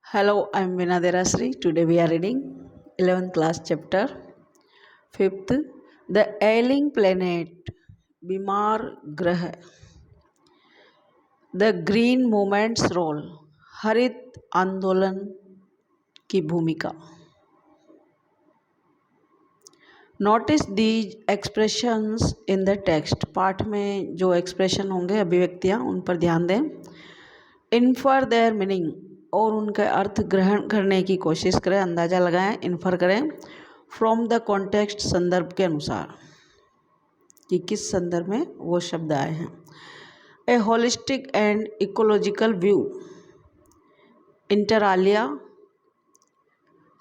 Hello, I'm Veena Derasri. Today we are reading 11th class chapter 5th The Ailing Planet Bimar Grah The Green Movement's Role हरित आंदोलन की भूमिका notice these expressions in the text पाठ में जो expression होंगे अभिव्यक्तियाँ उन पर ध्यान दें इन्फर देयर मीनिंग और उनका अर्थ ग्रहण करने की कोशिश करें अंदाज़ा लगाएं इन्फर करें फ्रॉम द कॉन्टेक्स्ट संदर्भ के अनुसार कि किस संदर्भ में वो शब्द आए हैं ए holistic and ecological view inter Alia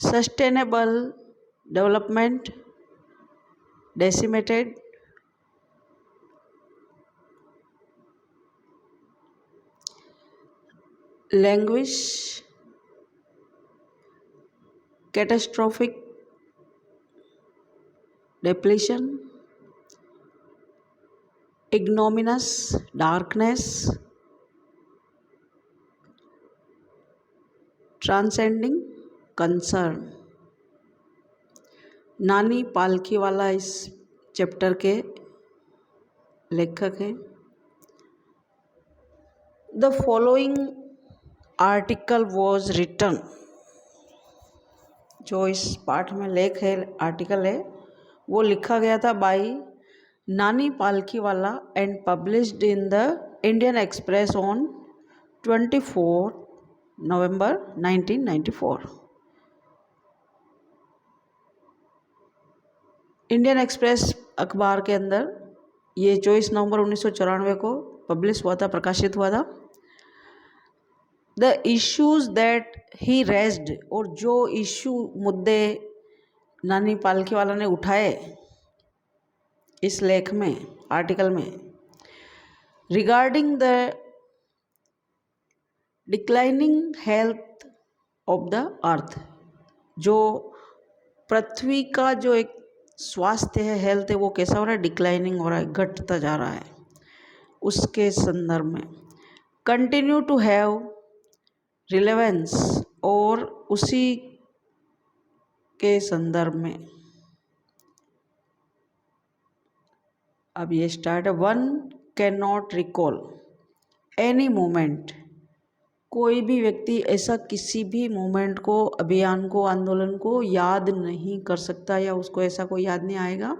sustainable development decimated languish catastrophic depletion ignominious darkness transcending concern नानी पालखीवाला इस चैप्टर के लेखक हैं the following article was written जो इस पाठ में लेख है आर्टिकल है वो लिखा गया था बाई नानी Palkhivala and published in the Indian express on 24 November 1994 Indian express अखबार के अंदर ये 24 नवंबर 1994 को पब्लिश हुआ था प्रकाशित हुआ था the issues that he raised और जो इशू मुद्दे नानी पालखीवाला ने उठाए इस लेख में आर्टिकल में regarding the declining health of the अर्थ जो पृथ्वी का जो एक स्वास्थ्य है हेल्थ है वो कैसा हो रहा है डिक्लाइनिंग हो रहा है घटता जा रहा है उसके संदर्भ में कंटिन्यू टू हैव रिलेवेंस और उसी के संदर्भ में अब ये स्टार्ट है one can not recall any moment कोई भी व्यक्ति ऐसा किसी भी मोमेंट को अभियान को आंदोलन को याद नहीं कर सकता या उसको ऐसा कोई याद नहीं आएगा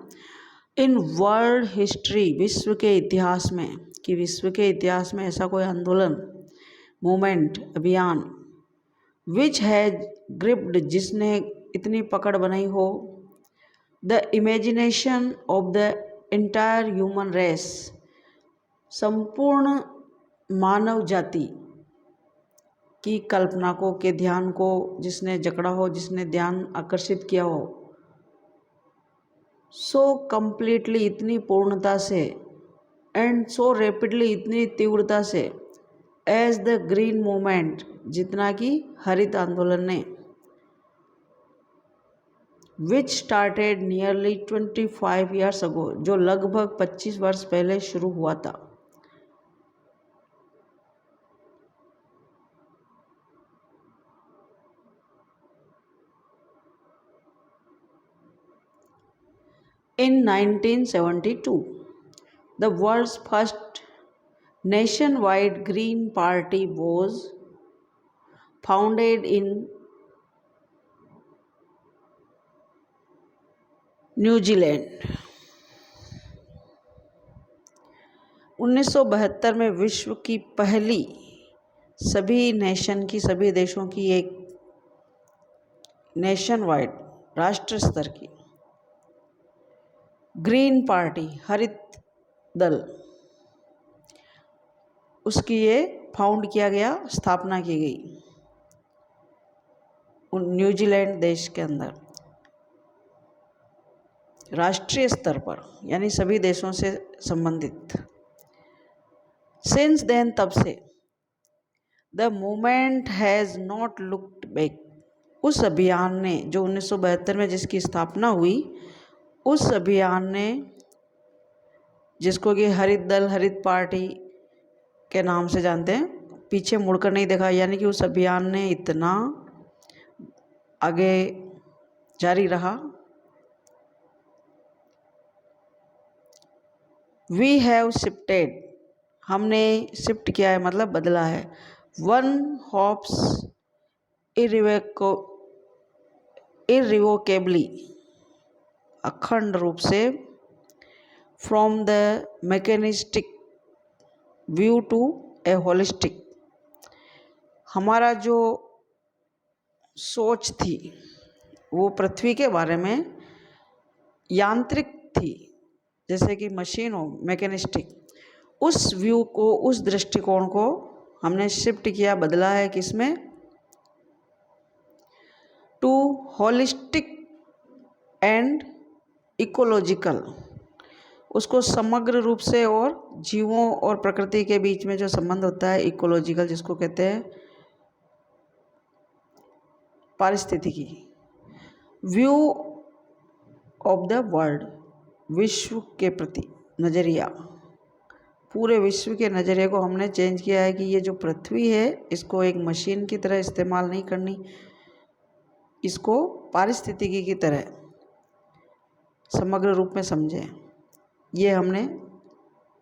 इन वर्ल्ड हिस्ट्री विश्व के इतिहास में कि विश्व के इतिहास में ऐसा कोई आंदोलन मोमेंट अभियान विच हैज ग्रिप्ड जिसने इतनी पकड़ बनाई हो the imagination of the entire human race संपूर्ण मानव जाति की कल्पना को के ध्यान को जिसने जकड़ा हो जिसने ध्यान आकर्षित किया हो सो कम्प्लीटली इतनी पूर्णता से एंड सो रैपिडली इतनी तीव्रता से एज द ग्रीन मूवमेंट जितना कि हरित आंदोलन ने which started nearly 25 years ago जो लगभग 25 वर्ष पहले शुरू हुआ था In 1972, the world's first nationwide Green Party was founded in New Zealand. 1972 में विश्व की पहली सभी नेशन की सभी देशों की एक नेशन वाइड राष्ट्र स्तर की ग्रीन पार्टी हरित दल उसकी ये फाउंड किया गया स्थापना की गई न्यूजीलैंड देश के अंदर राष्ट्रीय स्तर पर यानी सभी देशों से संबंधित सिंस देन तब से the movement has not looked back उस अभियान ने जो 1972 में जिसकी स्थापना हुई उस अभियान ने जिसको कि हरित दल हरित पार्टी के नाम से जानते हैं पीछे मुड़कर नहीं देखा, यानी कि उस अभियान ने इतना आगे जारी रहा। वी हैव शिफ्टेड, हमने शिफ्ट किया है मतलब बदला है। वन होप्स इरिवोकेबली, अखंड रूप से, from the mechanistic view to a holistic, हमारा जो सोच थी वो पृथ्वी के बारे में यांत्रिक थी, जैसे कि मशीन हो, मैकेनिस्टिक, उस व्यू को, उस दृष्टिकोण को हमने शिफ्ट किया, बदला है किसमें, टू होलिस्टिक एंड इकोलॉजिकल, उसको समग्र रूप से और जीवों और प्रकृति के बीच में जो संबंध होता है इकोलॉजिकल, जिसको कहते हैं पारिस्थितिकी, व्यू ऑफ द वर्ल्ड, विश्व के प्रति नज़रिया, पूरे विश्व के नज़रिए को हमने चेंज किया है कि ये जो पृथ्वी है इसको एक मशीन की तरह इस्तेमाल नहीं करनी, इसको पारिस्थितिकी की तरह समग्र रूप में समझें। ये हमने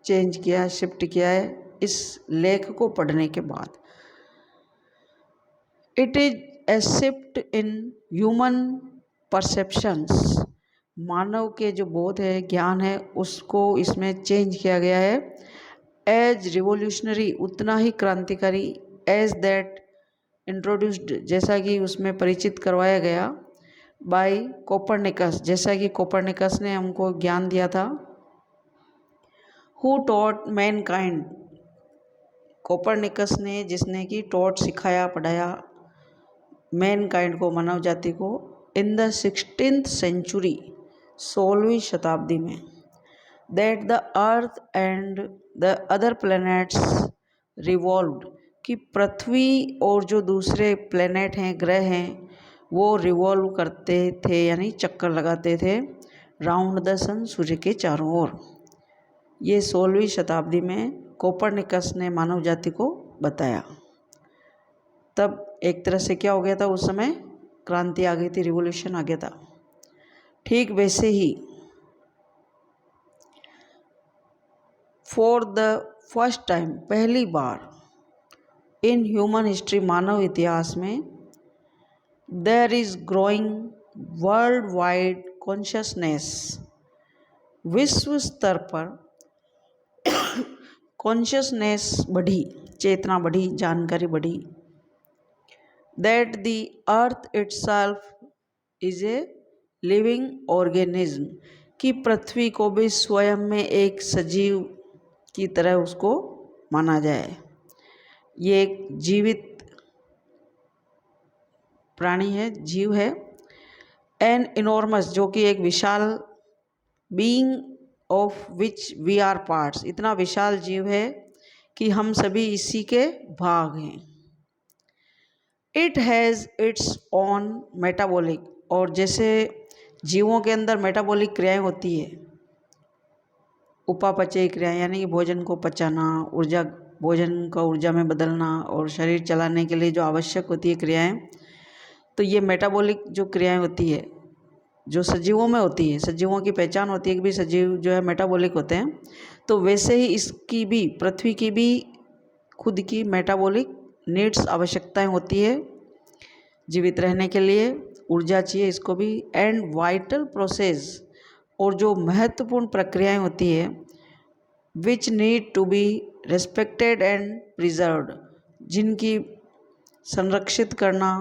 चेंज किया, शिफ्ट किया है इस लेख को पढ़ने के बाद। It is a shift in human perceptions, मानव के जो बोध है, ज्ञान है, उसको इसमें चेंज किया गया है। एज रिवोल्यूशनरी, उतना ही क्रांतिकारी, एज दैट इंट्रोड्यूस्ड, जैसा कि उसमें परिचित करवाया गया, बाय कोपरनिकस, जैसा कि कोपरनिकस ने हमको ज्ञान दिया था। हु टॉट मैनकाइंड, कोपरनिकस ने, जिसने कि टॉट सिखाया, पढ़ाया मैनकाइंड को, मानव जाति को, इन द 16th सेंचुरी, 16वीं शताब्दी में, that the earth and the other planets revolved, कि पृथ्वी और जो दूसरे प्लैनेट हैं, ग्रह हैं, वो रिवॉल्व करते थे, यानी चक्कर लगाते थे राउंड द सन, सूर्य के चारों ओर। ये 16वीं शताब्दी में कोपरनिकस ने मानव जाति को बताया। तब एक तरह से क्या हो गया था, उस समय क्रांति आ गई थी, रिवॉल्यूशन आ गया था। ठीक वैसे ही फॉर द फर्स्ट टाइम, पहली बार इन ह्यूमन हिस्ट्री, मानव इतिहास में, there is growing world wide consciousness, विश्व स्तर पर कॉन्शियसनेस बढ़ी, चेतना बढ़ी, जानकारी बढ़ी, that the earth itself is a living organism, कि पृथ्वी को भी स्वयं में एक सजीव की तरह उसको माना जाए। ये एक जीवित प्राणी है, जीव है। एन इनॉर्मस, जो कि एक विशाल, being of which we are parts, इतना विशाल जीव है कि हम सभी इसी के भाग हैं। It has its own metabolic, और जैसे जीवों के अंदर मेटाबॉलिक क्रियाएं होती है, उपापचयी क्रियाएं, यानी कि भोजन को पचाना, ऊर्जा, भोजन का ऊर्जा में बदलना और शरीर चलाने के लिए जो आवश्यक होती है क्रियाएं, तो ये मेटाबॉलिक जो क्रियाएं होती है जो सजीवों में होती है, सजीवों की पहचान होती है कि भी सजीव जो है मेटाबॉलिक होते हैं, तो वैसे ही इसकी भी, पृथ्वी की भी खुद की मेटाबॉलिक नीड्स, आवश्यकताएं होती है जीवित रहने के लिए, ऊर्जा चाहिए इसको भी। एंड वाइटल प्रोसेस, और जो महत्वपूर्ण प्रक्रियाएं होती है, which need to be respected and preserved, जिनकी संरक्षित करना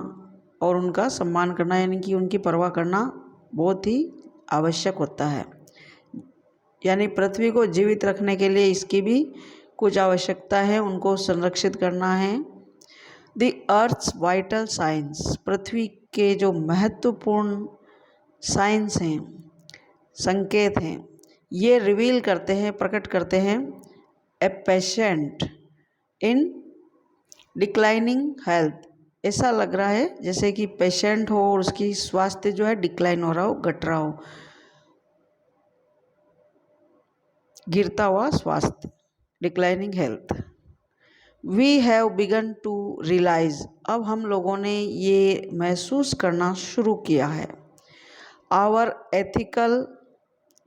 और उनका सम्मान करना, यानी कि उनकी परवाह करना बहुत ही आवश्यक होता है। यानी पृथ्वी को जीवित रखने के लिए इसकी भी कुछ आवश्यकता है, उनको संरक्षित करना है। द अर्थ्स वाइटल साइंस, पृथ्वी के जो महत्वपूर्ण साइंस हैं, संकेत हैं, ये रिवील करते हैं, प्रकट करते हैं, ए पेशेंट इन डिक्लाइनिंग हेल्थ, ऐसा लग रहा है जैसे कि पेशेंट हो और उसकी स्वास्थ्य जो है डिक्लाइन हो रहा हो, घट रहा हो, गिरता हुआ स्वास्थ्य, declining health, we have begun to realise, अब हम लोगों ने ये महसूस करना शुरू किया है। आवर एथिकल,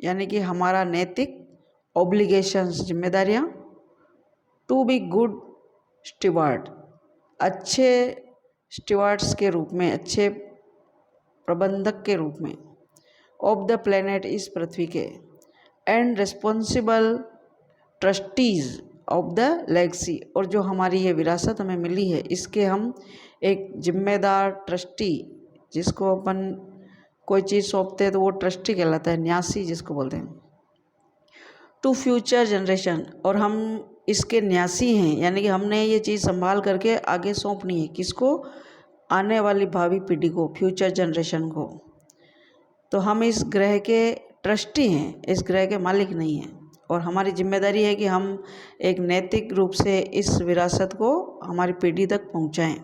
यानी कि हमारा नैतिक, ऑब्लिगेशंस, जिम्मेदारियाँ, टू बी गुड स्टीवर्ड, अच्छे स्टीवर्ड्स के रूप में, अच्छे प्रबंधक के रूप में, ऑफ द प्लेनेट, इस पृथ्वी के, and responsible trustees of the legacy, और जो हमारी ये विरासत हमें मिली है इसके हम एक जिम्मेदार ट्रस्टी, जिसको अपन कोई चीज़ सौंपते हैं तो वो ट्रस्टी कहलाता है, न्यासी जिसको बोलते हैं, टू फ्यूचर जनरेशन, और हम इसके न्यासी हैं, यानी कि हमने ये चीज़ संभाल करके आगे सौंपनी है, किसको, आने वाली भावी पीढ़ी को, फ्यूचर जनरेशन को। तो हम इस ग्रह के ट्रस्टी हैं, इस ग्रह के मालिक नहीं हैं, और हमारी जिम्मेदारी है कि हम एक नैतिक रूप से इस विरासत को हमारी पीढ़ी तक पहुंचाएं,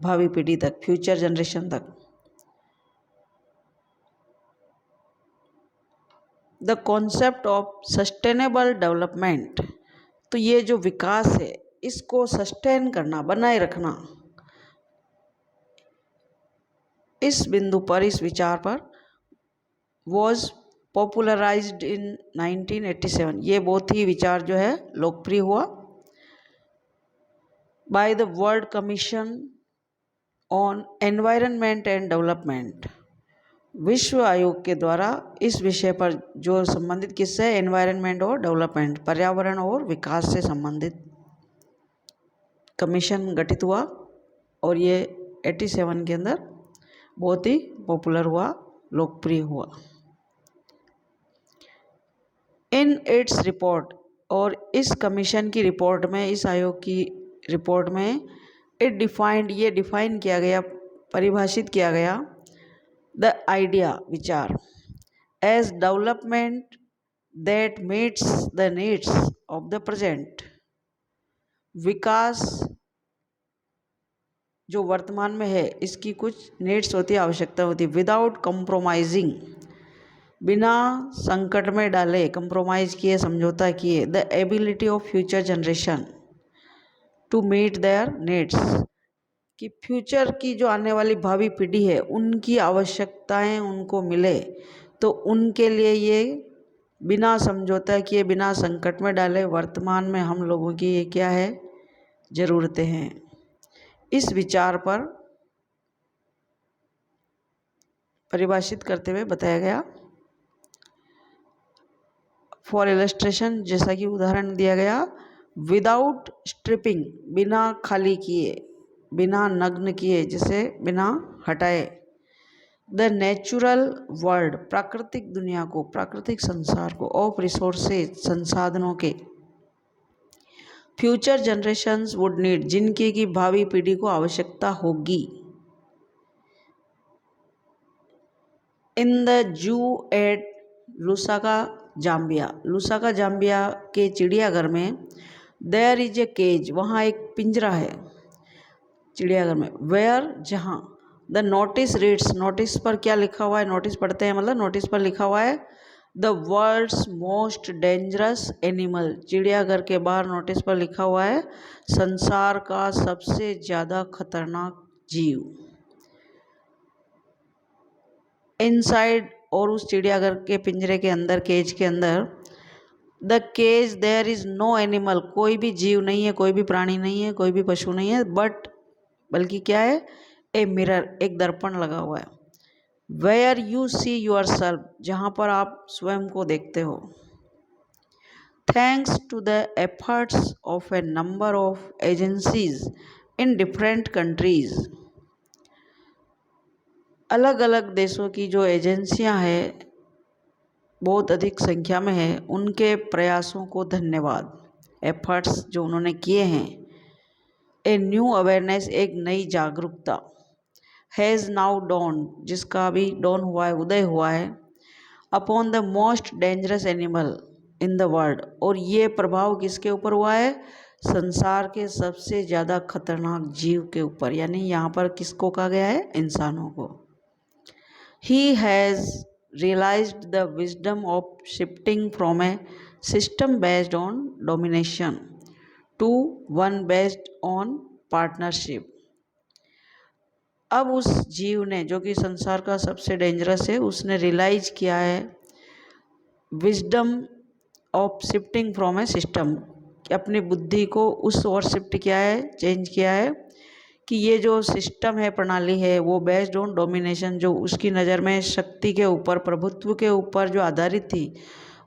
भावी पीढ़ी तक, फ्यूचर जनरेशन तक। The concept of sustainable development, तो ये जो विकास है इसको सस्टेन करना, बनाए रखना, इस बिंदु पर, इस विचार पर, वॉज पॉपुलराइज्ड इन 1987, ये बहुत ही विचार जो है लोकप्रिय हुआ, by the world commission on environment and development, विश्व आयोग के द्वारा इस विषय पर जो संबंधित किससे, एनवायरनमेंट और डेवलपमेंट, पर्यावरण और विकास से संबंधित कमीशन गठित हुआ, और ये 87 के अंदर बहुत ही पॉपुलर हुआ, लोकप्रिय हुआ। इन इट्स रिपोर्ट, और इस कमीशन की रिपोर्ट में, इस आयोग की रिपोर्ट में, ये डिफाइन किया गया, परिभाषित किया गया, द आइडिया, विचार, as development that meets the needs of the present, विकास जो वर्तमान में है इसकी कुछ नीड्स होती है, आवश्यकता होती है, विदाउट कंप्रोमाइजिंग, बिना संकट में डाले, कंप्रोमाइज़ किए, समझौता किए, the ability of future generation to meet their needs, कि फ्यूचर की जो आने वाली भावी पीढ़ी है उनकी आवश्यकताएं उनको मिले, तो उनके लिए ये बिना समझौता किए, बिना संकट में डाले, वर्तमान में हम लोगों की ये क्या है, ज़रूरतें हैं। इस विचार पर परिभाषित करते हुए बताया गया। फॉर इलस्ट्रेशन, जैसा कि उदाहरण दिया गया, विदाउट स्ट्रिपिंग, बिना खाली किए, बिना नग्न किए, जैसे बिना हटाए, द नेचुरल वर्ल्ड, प्राकृतिक दुनिया को, प्राकृतिक संसार को, ऑफ रिसोर्सेज, संसाधनों के, फ्यूचर जनरेशंस वुड नीड, जिनकी की भावी पीढ़ी को आवश्यकता होगी, in the zoo at Lusaka Zambia, Lusaka Zambia के चिड़ियाघर में, देयर इज ए केज, वहाँ एक पिंजरा है चिड़ियाघर में, वेयर, जहाँ, द नोटिस रीड्स, नोटिस पर क्या लिखा हुआ है, नोटिस पढ़ते हैं, मतलब नोटिस पर लिखा हुआ है, the world's most dangerous animal, चिड़ियाघर के बाहर नोटिस पर लिखा हुआ है, संसार का सबसे ज़्यादा खतरनाक जीव, इनसाइड, और उस चिड़ियाघर के पिंजरे के अंदर, केज के अंदर, the cage there is no animal, कोई भी जीव नहीं है, कोई भी प्राणी नहीं है, कोई भी पशु नहीं है, बल्कि क्या है, ए मिरर, एक दर्पण लगा हुआ है, where you see yourself, जहाँ पर आप स्वयं को देखते हो, thanks to the efforts of a number of agencies in different countries, अलग अलग देशों की जो एजेंसियां हैं, बहुत अधिक संख्या में है, उनके प्रयासों को धन्यवाद, एफर्ट्स जो उन्होंने किए हैं, ए न्यू अवेयरनेस, एक नई जागरूकता, हैज़ नाउ डॉन, जिसका अभी डॉन हुआ है, उदय हुआ है, upon the most dangerous animal in the world, और ये प्रभाव किसके ऊपर हुआ है, संसार के सबसे ज़्यादा खतरनाक जीव के ऊपर, यानी यहाँ पर किसको कहा गया है, इंसानों को। He has realized the wisdom of shifting from a system based on domination to one based on partnership। अब उस जीव ने, जो कि संसार का सबसे डेंजरस है, उसने रियलाइज किया है wisdom of shifting from A system, कि अपनी बुद्धि को उस ओर शिफ्ट किया है, चेंज किया है कि ये जो सिस्टम है, प्रणाली है, वो बेस्ड ऑन डोमिनेशन, जो उसकी नज़र में शक्ति के ऊपर, प्रभुत्व के ऊपर जो आधारित थी,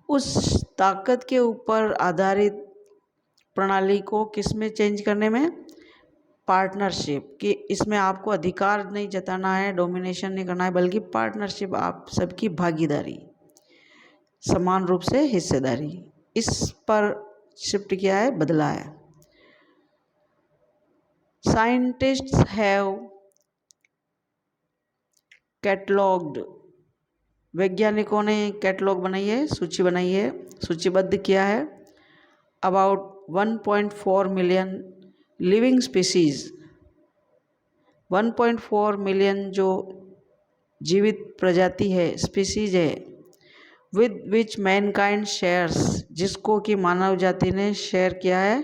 उस ताकत के ऊपर आधारित प्रणाली को किस में चेंज करने में, पार्टनरशिप, कि इसमें आपको अधिकार नहीं जताना है, डोमिनेशन नहीं करना है, बल्कि पार्टनरशिप, आप सबकी भागीदारी, समान रूप से हिस्सेदारी, इस पर शिफ्ट किया है, बदला है। साइंटिस्ट्स हैव कैटलॉग्ड, वैज्ञानिकों ने कैटलॉग बनाई है, सूची बनाई है, सूचीबद्ध किया है, about 1.4 million living species, 1.4 million जो जीवित प्रजाति है, स्पीसीज है, विद विच मैनकाइंड शेयर्स, जिसको कि मानव जाति ने शेयर किया है,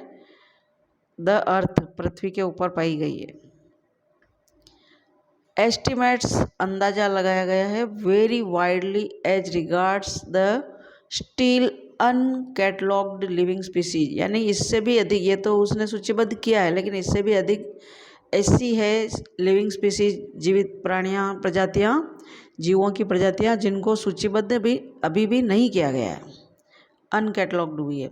द अर्थ, पृथ्वी के ऊपर पाई गई है। एस्टिमेट्स, अंदाजा लगाया गया है, very widely as regards the still uncatalogued living species, यानी इससे भी अधिक, ये तो उसने सूचीबद्ध किया है, लेकिन इससे भी अधिक ऐसी है लिविंग स्पीसीज, जीवित प्राणियाँ, प्रजातियाँ, जीवों की प्रजातियाँ, जिनको सूचीबद्ध भी अभी भी नहीं किया गया है, अनकैटलॉग्ड हुई है।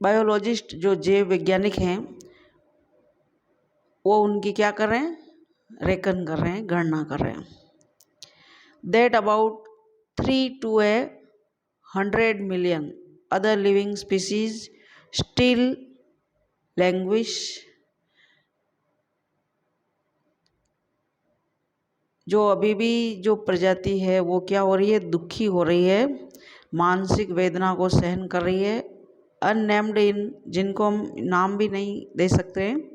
बायोलॉजिस्ट जो जैव वैज्ञानिक हैं, वो उनकी क्या कर रहे हैं, रेकन कर रहे हैं, गणना कर रहे हैं। That about 3 to 100 million other living species still languish, जो अभी भी जो प्रजाति है वो क्या हो रही है, दुखी हो रही है, मानसिक वेदना को सहन कर रही है, अननेम्ड, इन जिनको हम नाम भी नहीं दे सकते हैं,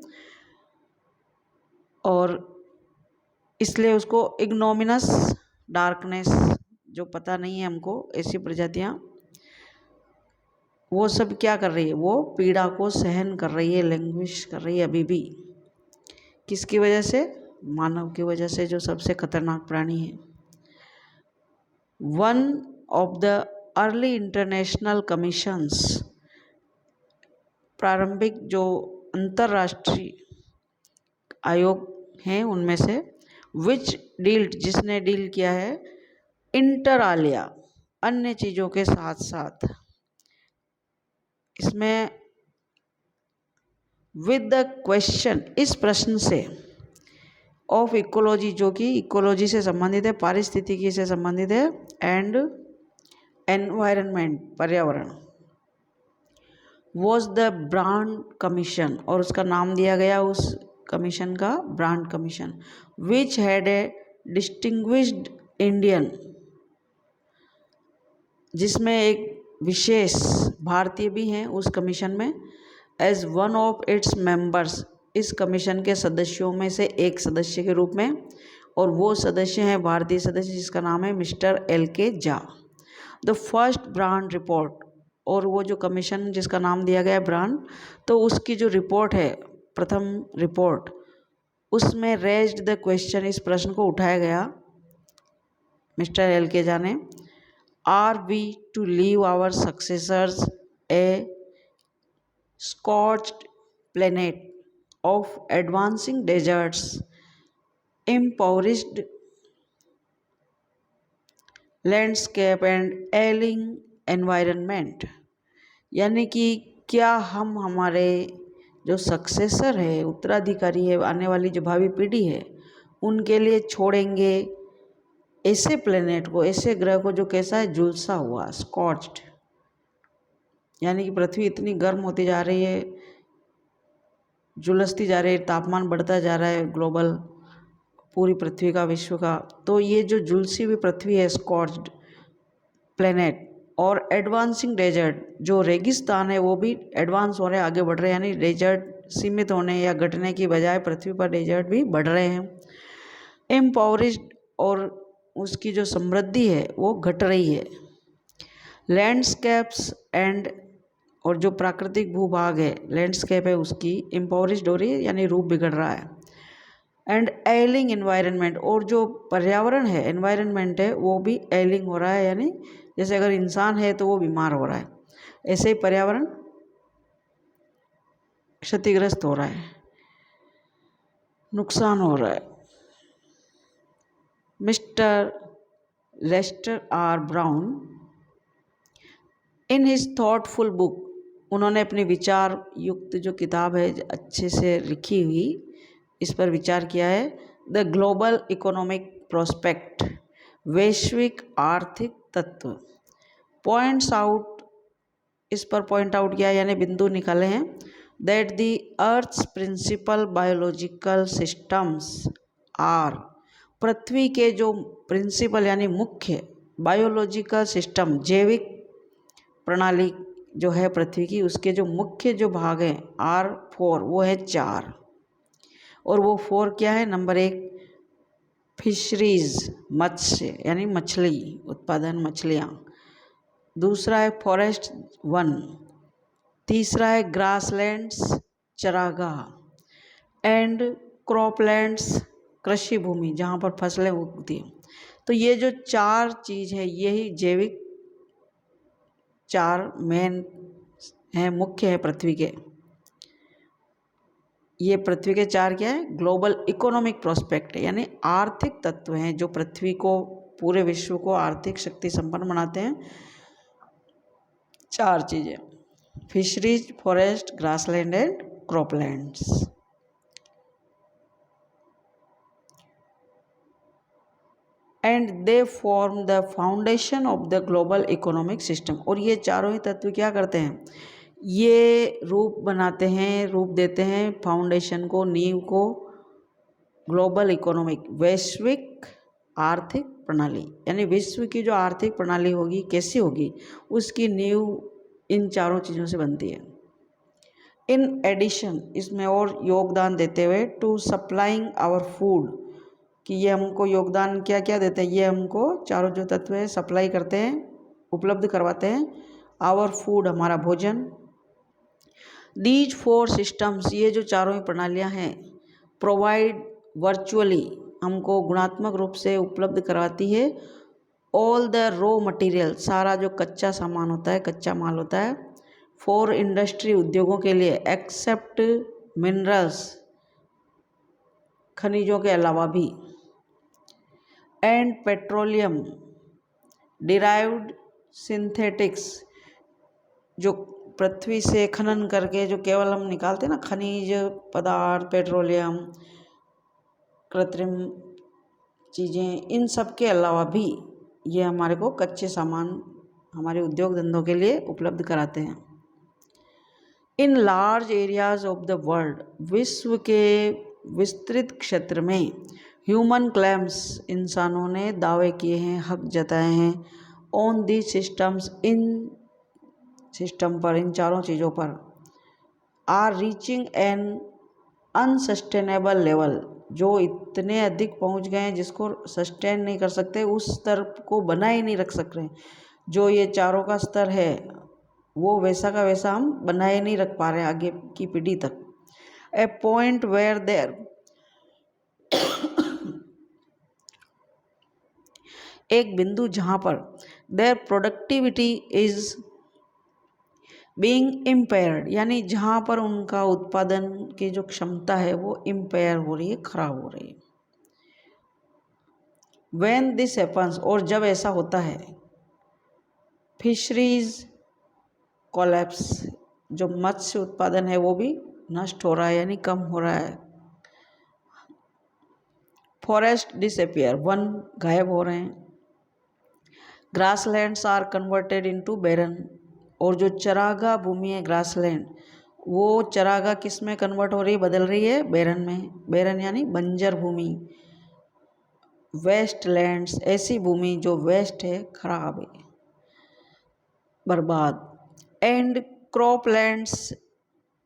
और इसलिए उसको इग्नोमिनस डार्कनेस, जो पता नहीं है हमको, ऐसी प्रजातियाँ, वो सब क्या कर रही है, वो पीड़ा को सहन कर रही है, लैंग्विश कर रही है अभी भी। किसकी वजह से, मानव की वजह से, जो सबसे खतरनाक प्राणी है। One of the early international commissions, प्रारंभिक जो अंतर्राष्ट्रीय आयोग हैं उनमें से, विच डील्ड, जिसने डील किया है, इंटर आलिया, अन्य चीज़ों के साथ साथ, इसमें विद द क्वेश्चन, इस प्रश्न से, ऑफ इकोलॉजी, जो कि इकोलॉजी से संबंधित है, पारिस्थितिकी से संबंधित है, एंड एनवायरनमेंट, पर्यावरण, वॉज द ब्रांड कमीशन, और उसका नाम दिया गया उस कमीशन का Brundtland commission, which had a distinguished Indian, जिसमें एक विशेष भारतीय भी हैं उस कमीशन में, as one of its members, इस कमीशन के सदस्यों में से एक सदस्य के रूप में, और वो सदस्य हैं भारतीय सदस्य, जिसका नाम है mister LK Jha. The first brand report, और वो जो कमीशन जिसका नाम दिया गया है ब्रांड, तो उसकी जो रिपोर्ट है, प्रथम रिपोर्ट, उसमें रेज्ड द क्वेश्चन, इस प्रश्न को उठाया गया मिस्टर LK झा ने, are we to leave our successors a scorched planet of advancing deserts, impoverished landscape and ailing environment, यानी कि क्या हम हमारे जो सक्सेसर है, उत्तराधिकारी है, आने वाली जो भावी पीढ़ी है, उनके लिए छोड़ेंगे ऐसे प्लेनेट को, ऐसे ग्रह को जो कैसा है, झुलसा हुआ, स्कॉच्ड, यानी कि पृथ्वी इतनी गर्म होती जा रही है, झुलसती जा रही है, तापमान बढ़ता जा रहा है ग्लोबल, पूरी पृथ्वी का, विश्व का, तो ये जो झुलसी हुई पृथ्वी है, स्कॉच्ड प्लेनेट, और एडवांसिंग डेजर्ट, जो रेगिस्तान है वो भी एडवांस हो रहे हैं, आगे बढ़ रहे हैं, यानी डेजर्ट सीमित होने या घटने की बजाय पृथ्वी पर डेजर्ट भी बढ़ रहे हैं। इम्पावरिश्ड, और उसकी जो समृद्धि है वो घट रही है। लैंडस्केप्स एंड और जो प्राकृतिक भूभाग है, लैंडस्केप है, उसकी इम्पोवरिश्ड हो रही है यानी रूप बिगड़ रहा है। एंड एलिंग इन्वायरमेंट, और जो पर्यावरण है, एनवायरनमेंट है, वो भी एलिंग हो रहा है, यानी जैसे अगर इंसान है तो वो बीमार हो रहा है, ऐसे ही पर्यावरण क्षतिग्रस्त हो रहा है, नुकसान हो रहा है। Mister Lester R Brown in his thoughtful book, उन्होंने अपनी विचार युक्त जो किताब है अच्छे से लिखी हुई, इस पर विचार किया है, द ग्लोबल इकोनॉमिक प्रोस्पेक्ट, वैश्विक आर्थिक तत्व, पॉइंट्स आउट, इस पर पॉइंट आउट किया यानी बिंदु निकाले हैं, that the earth's principal biological systems are, पृथ्वी के जो प्रिंसिपल यानी मुख्य बायोलॉजिकल सिस्टम, जैविक प्रणाली जो है पृथ्वी की, उसके जो मुख्य जो भाग हैं आर 4, वो है 4, और वो 4 क्या है? नंबर 1 फिशरीज, मत्स्य यानी मछली उत्पादन, मछलियाँ। दूसरा है फॉरेस्ट 1, तीसरा है ग्रासलैंड्स, चरागाह, एंड क्रॉपलैंड्स, कृषि भूमि जहाँ पर फसलें उगती हैं। तो ये जो 4 चीज़ है, यही जैविक 4 मेन हैं, मुख्य है पृथ्वी के। ये पृथ्वी के 4 क्या है? ग्लोबल इकोनॉमिक प्रोस्पेक्ट है, यानी आर्थिक तत्व हैं जो पृथ्वी को, पूरे विश्व को आर्थिक शक्ति संपन्न बनाते हैं। 4 चीज़ें, fisheries, forest, grassland and croplands. And they form the foundation of the global economic system, और ये चारों ही तत्व क्या करते हैं? ये रूप बनाते हैं, रूप देते हैं फाउंडेशन को, नींव को, ग्लोबल इकोनॉमिक, वैश्विक आर्थिक प्रणाली, यानी विश्व की जो आर्थिक प्रणाली होगी कैसी होगी, उसकी नींव इन चारों चीज़ों से बनती है। इन एडिशन, इसमें और योगदान देते हुए, टू सप्लाइंग आवर फूड, कि ये हमको योगदान क्या क्या देते हैं? ये हमको चारों जो तत्व है सप्लाई करते हैं, उपलब्ध करवाते हैं, आवर फूड, हमारा भोजन। दीज 4 सिस्टम्स, ये जो चारों ही प्रणालियाँ हैं, प्रोवाइड वर्चुअली, हमको गुणात्मक रूप से उपलब्ध करवाती है, ऑल द रॉ मटेरियल, सारा जो कच्चा सामान होता है, कच्चा माल होता है, फॉर इंडस्ट्री, उद्योगों के लिए, एक्सेप्ट मिनरल्स, खनिजों के अलावा भी, एंड पेट्रोलियम डिराइव्ड सिंथेटिक्स, जो पृथ्वी से खनन करके जो केवल हम निकालते हैं ना खनिज पदार्थ, पेट्रोलियम, कृत्रिम चीज़ें, इन सब के अलावा भी ये हमारे को कच्चे सामान हमारे उद्योग धंधों के लिए उपलब्ध कराते हैं। In large areas of the world, विश्व के विस्तृत क्षेत्र में, ह्यूमन क्लेम्स, इंसानों ने दावे किए हैं, हक जताए हैं, ऑन दी सिस्टम्स, इन सिस्टम पर, इन चारों चीज़ों पर, are reaching an unsustainable level, जो इतने अधिक पहुंच गए हैं जिसको सस्टेन नहीं कर सकते, उस स्तर को बनाए ही नहीं रख सक रहे। जो ये चारों का स्तर है वो वैसा का वैसा हम बनाए नहीं रख पा रहे आगे की पीढ़ी तक। ए पॉइंट वेयर देयर, एक बिंदु जहाँ पर, there productivity is being impaired, यानी जहाँ पर उनका उत्पादन की जो क्षमता है वो इम्पेयर हो रही है, खराब हो रही है। व्हेन दिस हैपन्स, और जब ऐसा होता है, फिशरीज कोलैप्स, जो मत्स्य उत्पादन है वो भी नष्ट हो रहा है यानी कम हो रहा है। फॉरेस्ट डिसअपियर, वन गायब हो रहे हैं। ग्रासलैंड्स आर कन्वर्टेड इनटू बैरन, और जो चरागाह भूमि है ग्रासलैंड, वो चरागाह किस में कन्वर्ट हो रही है, बदल रही है बैरन में। बैरन यानी बंजर भूमि। वेस्ट लैंड्स, ऐसी भूमि जो वेस्ट है, खराब है, बर्बाद। एंड क्रॉप लैंड्स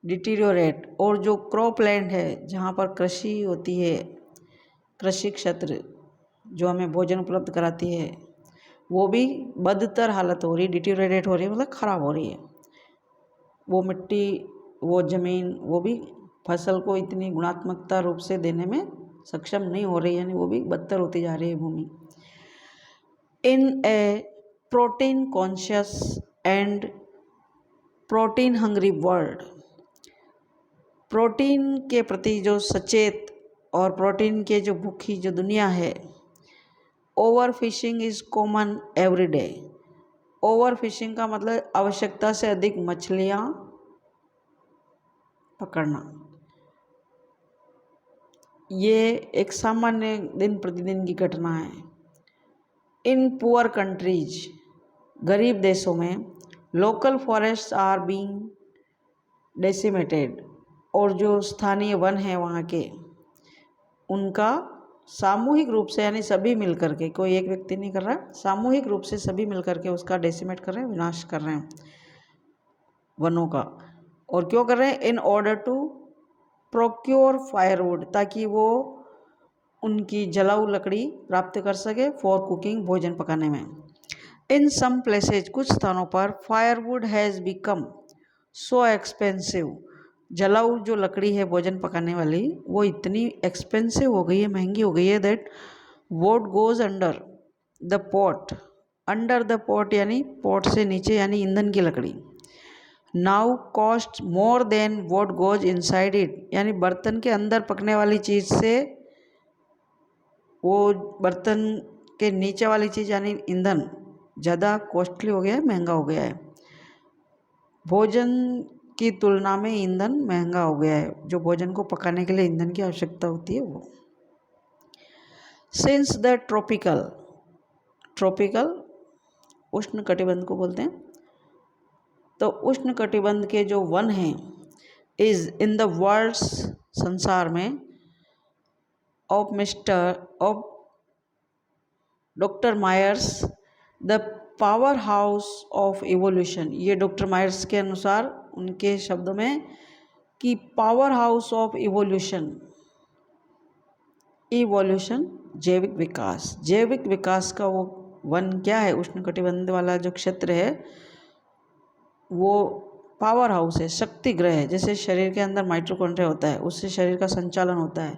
डिटीरियोरेट, और जो क्रॉप लैंड है जहाँ पर कृषि होती है, कृषि क्षेत्र जो हमें भोजन उपलब्ध कराती है, वो भी बदतर हालत हो रही, डिटीरियोरेट हो रही है, मतलब ख़राब हो रही है। वो मिट्टी, वो ज़मीन, वो भी फसल को इतनी गुणात्मकता रूप से देने में सक्षम नहीं हो रही, यानी वो भी बदतर होती जा रही है भूमि। In a protein conscious and protein hungry world, protein के प्रति जो सचेत और प्रोटीन के जो भूखी जो दुनिया है, over fishing is common every day. Over fishing का मतलब आवश्यकता से अधिक मछलियाँ पकड़ना, ये एक सामान्य दिन प्रतिदिन की घटना है। इन पुअर कंट्रीज, गरीब देशों में, local forest are being decimated, और जो स्थानीय वन है वहाँ के, उनका सामूहिक रूप से, यानी सभी मिलकर के, कोई एक व्यक्ति नहीं कर रहा, सामूहिक रूप से सभी मिलकर के उसका डेसिमेट कर रहे हैं, विनाश कर रहे हैं वनों का। और क्यों कर रहे हैं? In order to procure firewood, ताकि वो उनकी जलाऊ लकड़ी प्राप्त कर सके फॉर कुकिंग, भोजन पकाने में। इन सम प्लेसेज, कुछ स्थानों पर, firewood has become so expensive, जलाऊ जो लकड़ी है भोजन पकाने वाली, वो इतनी एक्सपेंसिव हो गई है, महंगी हो गई है, that vote goes under the pot, under the pot यानी पॉट से नीचे, यानी ईंधन की लकड़ी, now cost more than vote goes inside it, यानी बर्तन के अंदर पकने वाली चीज़ से वो बर्तन के नीचे वाली चीज़ यानी ईंधन ज़्यादा कॉस्टली हो गया है, महंगा हो गया है। भोजन की तुलना में ईंधन महंगा हो गया है, जो भोजन को पकाने के लिए ईंधन की आवश्यकता होती है वो। सिंस द ट्रॉपिकल, ट्रॉपिकल उष्ण कटिबंध को बोलते हैं, तो उष्ण कटिबंध के जो वन हैं, इज इन द वर्ल्ड्स, संसार में, of doctor Myers the power house of evolution, ये डॉक्टर मायर्स के अनुसार, उनके शब्दों में, कि power house of evolution, evolution जैविक विकास, जैविक विकास का वो वन क्या है, उष्ण कटिबंध वाला जो क्षेत्र है, वो पावर हाउस है, शक्ति ग्रह है। जैसे शरीर के अंदर माइटोकॉन्ड्रिया होता है, उससे शरीर का संचालन होता है,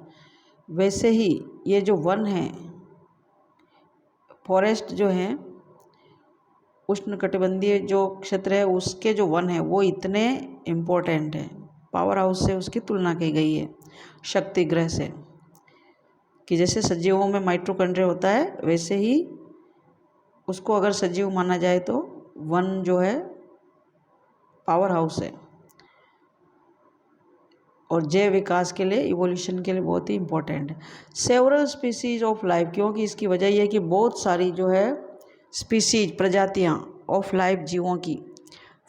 वैसे ही ये जो वन है, फॉरेस्ट जो हैं, उष्ण कटिबंधीय जो क्षेत्र है उसके जो वन है, वो इतने इम्पोर्टेंट है, पावर हाउस से उसकी तुलना की गई है शक्ति ग्रह से, कि जैसे सजीवों में माइटोकॉन्ड्रिया होता है, वैसे ही उसको अगर सजीव माना जाए तो वन जो है पावर हाउस है, और जैव विकास के लिए, इवोल्यूशन के लिए बहुत ही इम्पोर्टेंट है। सेवरल स्पीसीज ऑफ लाइफ, क्योंकि इसकी वजह यह है कि बहुत सारी जो है स्पीसीज, प्रजातियाँ, ऑफ लाइफ, जीवों की,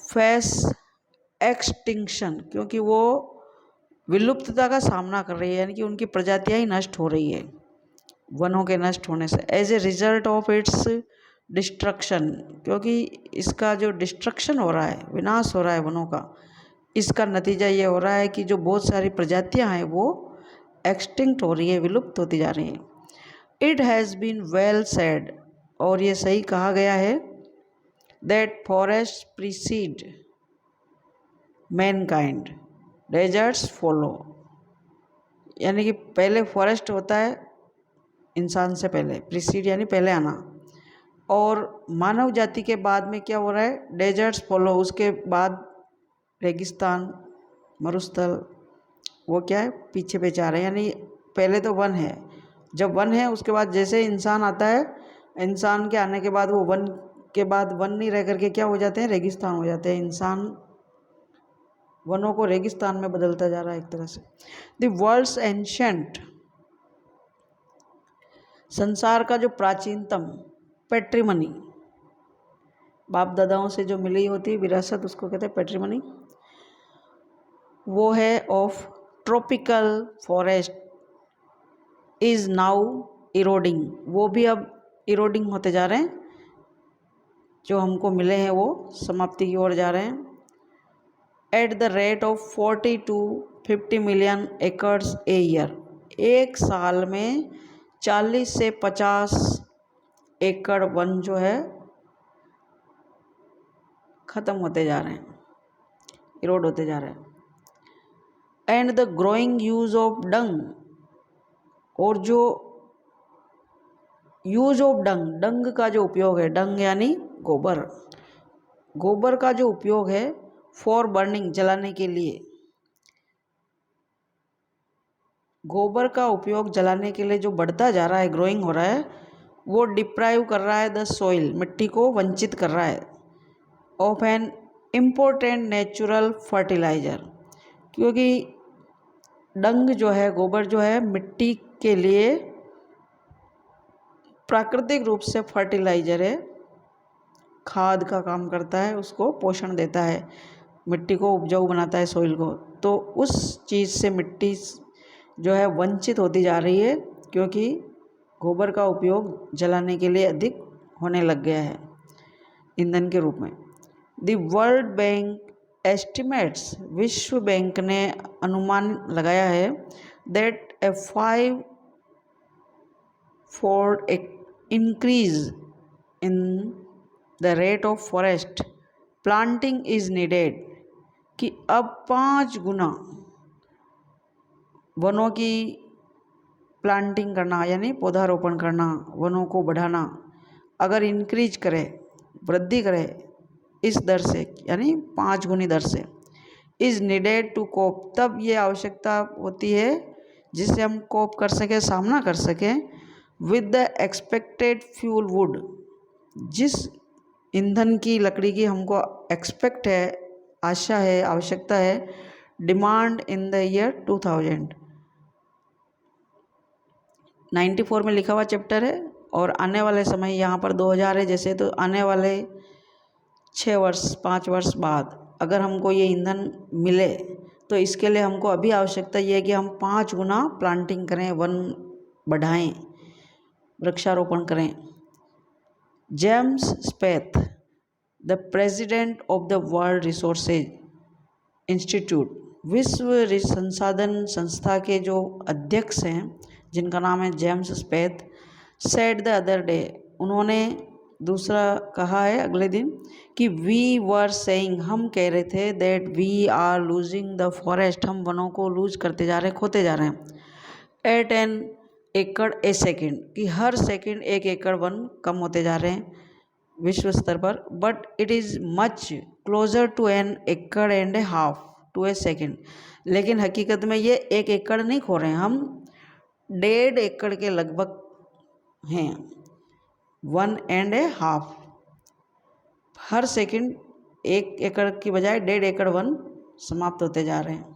फेस एक्सटिंक्शन, क्योंकि वो विलुप्तता का सामना कर रही है, यानी कि उनकी प्रजातियाँ ही नष्ट हो रही है वनों के नष्ट होने से, as a result of its destruction, क्योंकि इसका जो डिस्ट्रक्शन हो रहा है, विनाश हो रहा है वनों का, इसका नतीजा ये हो रहा है कि जो बहुत सारी प्रजातियां हैं वो एक्सटिंक्ट हो रही है, विलुप्त होती जा रही हैं। It has been well said, और ये सही कहा गया है, that forest precede mankind, deserts follow, यानी कि पहले फॉरेस्ट होता है इंसान से पहले, प्रीसीड यानी पहले आना, और मानव जाति के बाद में क्या हो रहा है, डेजर्ट्स फॉलो, उसके बाद रेगिस्तान, मरुस्थल, वो क्या है, पीछे पीछे आ रहे हैं, यानी पहले तो वन है, जब वन है उसके बाद जैसे इंसान आता है, इंसान के आने के बाद वो वन के बाद वन नहीं रह करके क्या हो जाते हैं, रेगिस्तान हो जाते हैं, इंसान वनों को रेगिस्तान में बदलता जा रहा है एक तरह से। द वर्ल्ड्स एंशंट, संसार का जो प्राचीनतम पैट्रिमनी, बाप दादाओं से जो मिली होती है विरासत, उसको कहते हैं पैट्रिमनी, वो है of tropical forest is now eroding, वो भी अब इरोडिंग होते जा रहे हैं, जो हमको मिले हैं वो समाप्ति की ओर जा रहे हैं। At the rate of 40 to 50 million acres a year, एक साल में 40 से 50 एकड़ वन जो है ख़त्म होते जा रहे हैं, इरोड होते जा रहा है। And the growing use of dung, और जो यूज ऑफ डंग, डंग का जो उपयोग है, डंग यानी गोबर, गोबर का जो उपयोग है फॉर बर्निंग, जलाने के लिए, गोबर का उपयोग जलाने के लिए जो बढ़ता जा रहा है, ग्रोइंग हो रहा है, वो डिप्राइव कर रहा है द सोइल, मिट्टी को वंचित कर रहा है, of an important natural fertiliser, क्योंकि डंग जो है, गोबर जो है, मिट्टी के लिए प्राकृतिक रूप से फर्टिलाइजर है, खाद का काम करता है, उसको पोषण देता है, मिट्टी को उपजाऊ बनाता है, सोइल को। तो उस चीज़ से मिट्टी जो है वंचित होती जा रही है, क्योंकि गोबर का उपयोग जलाने के लिए अधिक होने लग गया है ईंधन के रूप में। द वर्ल्ड बैंक एस्टिमेट्स, विश्व बैंक ने अनुमान लगाया है that A 5-fold increase in the rate of forest planting is needed, कि अब 5 गुना वनों की प्लांटिंग करना यानी पौधारोपण करना, वनों को बढ़ाना अगर इंक्रीज करे, वृद्धि करे इस दर से, यानी 5 गुनी दर से, इज़ नीडेड टू कोप, तब ये आवश्यकता होती है जिससे हम कोप कर सकें, सामना कर सकें, with the expected fuel wood, जिस ईंधन की, लकड़ी की हमको एक्सपेक्ट है, आशा है, आवश्यकता है, डिमांड इन द ईयर 2094 में लिखा हुआ चैप्टर है, और आने वाले समय यहाँ पर 2000 है जैसे, तो आने वाले 6 वर्ष 5 वर्ष बाद अगर हमको ये ईंधन मिले तो इसके लिए हमको अभी आवश्यकता ये है कि हम 5 गुना प्लांटिंग करें, वन बढ़ाएं, वृक्षारोपण करें। James Speth, the president of the World Resources Institute, विश्व संसाधन संस्था के जो अध्यक्ष हैं जिनका नाम है James Speth, said the other day, उन्होंने दूसरा कहा है अगले दिन कि वी वर सेइंग, हम कह रहे थे, that we are losing the forest, हम वनों को लूज करते जा रहे हैं, खोते जा रहे हैं, एट एन एकड़ ए सेकेंड, कि हर सेकेंड 1 एकड़ वन कम होते जा रहे हैं विश्व स्तर पर, but it is much closer to an acre and a half to a second, लेकिन हकीकत में ये 1 एकड़ नहीं खो रहे हैं, हम 1.5 एकड़ के लगभग हैं, 1 and a half, her second 1 एकड़ की बजाय 1.5 एकड़ वन समाप्त होते जा रहे हैं।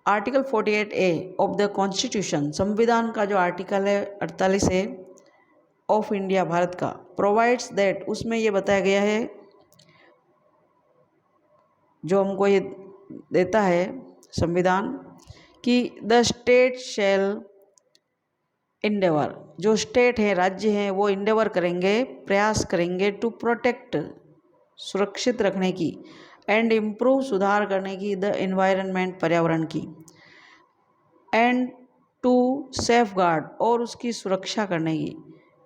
Article 48A of the constitution, संविधान का जो आर्टिकल है 48 है ऑफ इंडिया, भारत का, प्रोवाइड्स दैट, उसमें ये बताया गया है, जो हमको ये देता है संविधान, कि द स्टेट शैल इंडेवर, जो स्टेट है, राज्य हैं, वो इंडेवर करेंगे, प्रयास करेंगे, टू प्रोटेक्ट, सुरक्षित रखने की, एंड इम्प्रूव, सुधार करने की, द एनवायरनमेंट, पर्यावरण की, एंड टू सेफ गार्ड, और उसकी सुरक्षा करने की,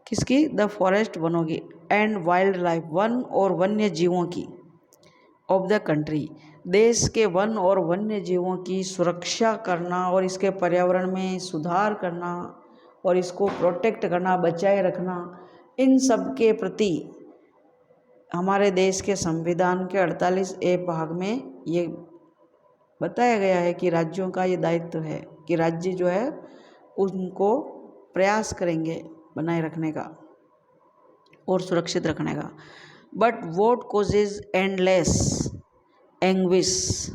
किसकी, द फॉरेस्ट, वनों की, एंड वाइल्ड लाइफ, वन और वन्य जीवों की, ऑफ द कंट्री, देश के वन और वन्य जीवों की सुरक्षा करना और इसके पर्यावरण में सुधार करना और इसको प्रोटेक्ट करना, बचाए रखना, इन सब के प्रति हमारे देश के संविधान के 48A भाग में ये बताया गया है कि राज्यों का ये दायित्व है कि राज्य जो है उनको प्रयास करेंगे बनाए रखने का और सुरक्षित रखने का। But vote causes endless anguish,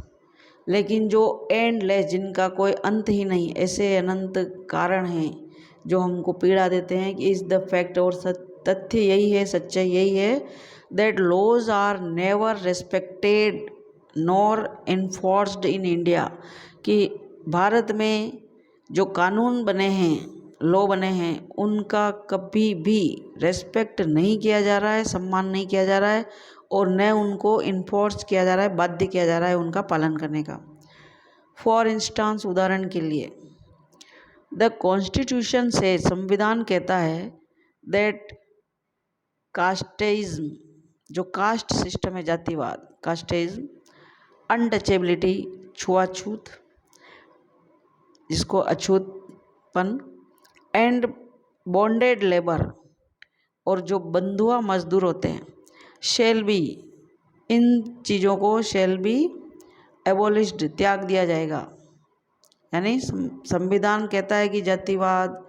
लेकिन जो एंडलेस, जिनका कोई अंत ही नहीं, ऐसे अनंत कारण हैं जो हमको पीड़ा देते हैं, कि इज़ द फैक्ट, और तथ्य यही है, सच्चाई यही है, that laws are never respected nor enforced in India, कि भारत में जो कानून बने हैं, लॉ बने हैं, उनका कभी भी रेस्पेक्ट नहीं किया जा रहा है, सम्मान नहीं किया जा रहा है, और न उनको इन्फोर्स किया जा रहा है, बाध्य किया जा रहा है उनका पालन करने का। फॉर इंस्टांस, उदाहरण के लिए, द कॉन्स्टिट्यूशन से, संविधान कहता है, दैट कास्टिज्म, जो कास्ट सिस्टम है, जातिवाद, कास्टेज, अनटचेबिलिटी, छुआछूत, जिसको अछूतपन, एंड बॉन्डेड लेबर, और जो बंधुआ मजदूर होते हैं, शेल बी, इन चीज़ों को शेल बी एबोलिश्ड, त्याग दिया जाएगा। यानी संविधान कहता है कि जातिवाद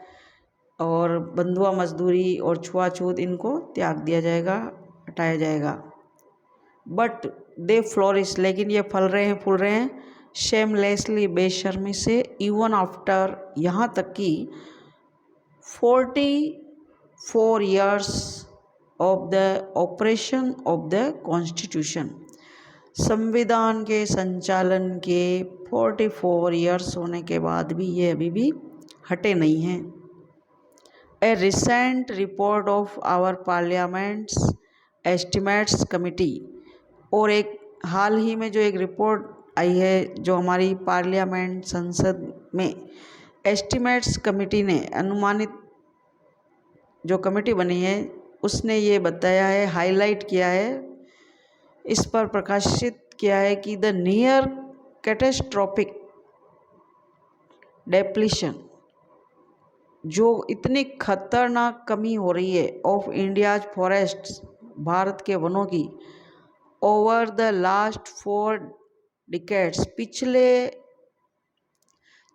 और बंधुआ मजदूरी और छुआछूत, इनको त्याग दिया जाएगा, हटाया जाएगा। बट दे फ्लोरिश, लेकिन ये फल रहे हैं, फूल रहे हैं, शेमलेसली, बेशर्मी से, इवन आफ्टर, यहाँ तक कि 44 years of the operation of the constitution, संविधान के संचालन के 44 years होने के बाद भी ये अभी भी हटे नहीं हैं। A recent report of our parliament's estimates committee, और एक हाल ही में जो एक रिपोर्ट आई है जो हमारी पार्लियामेंट संसद में एस्टिमेट्स कमिटी ने, अनुमानित जो कमेटी बनी है उसने ये बताया है, हाईलाइट किया है, इस पर प्रकाशित किया है कि द नियर कैटेस्ट्रोफिक डेप्लीशन, जो इतनी खतरनाक कमी हो रही है ऑफ इंडियाज फॉरेस्ट्स, भारत के वनों की, ओवर द लास्ट 4 डिकेड्स, पिछले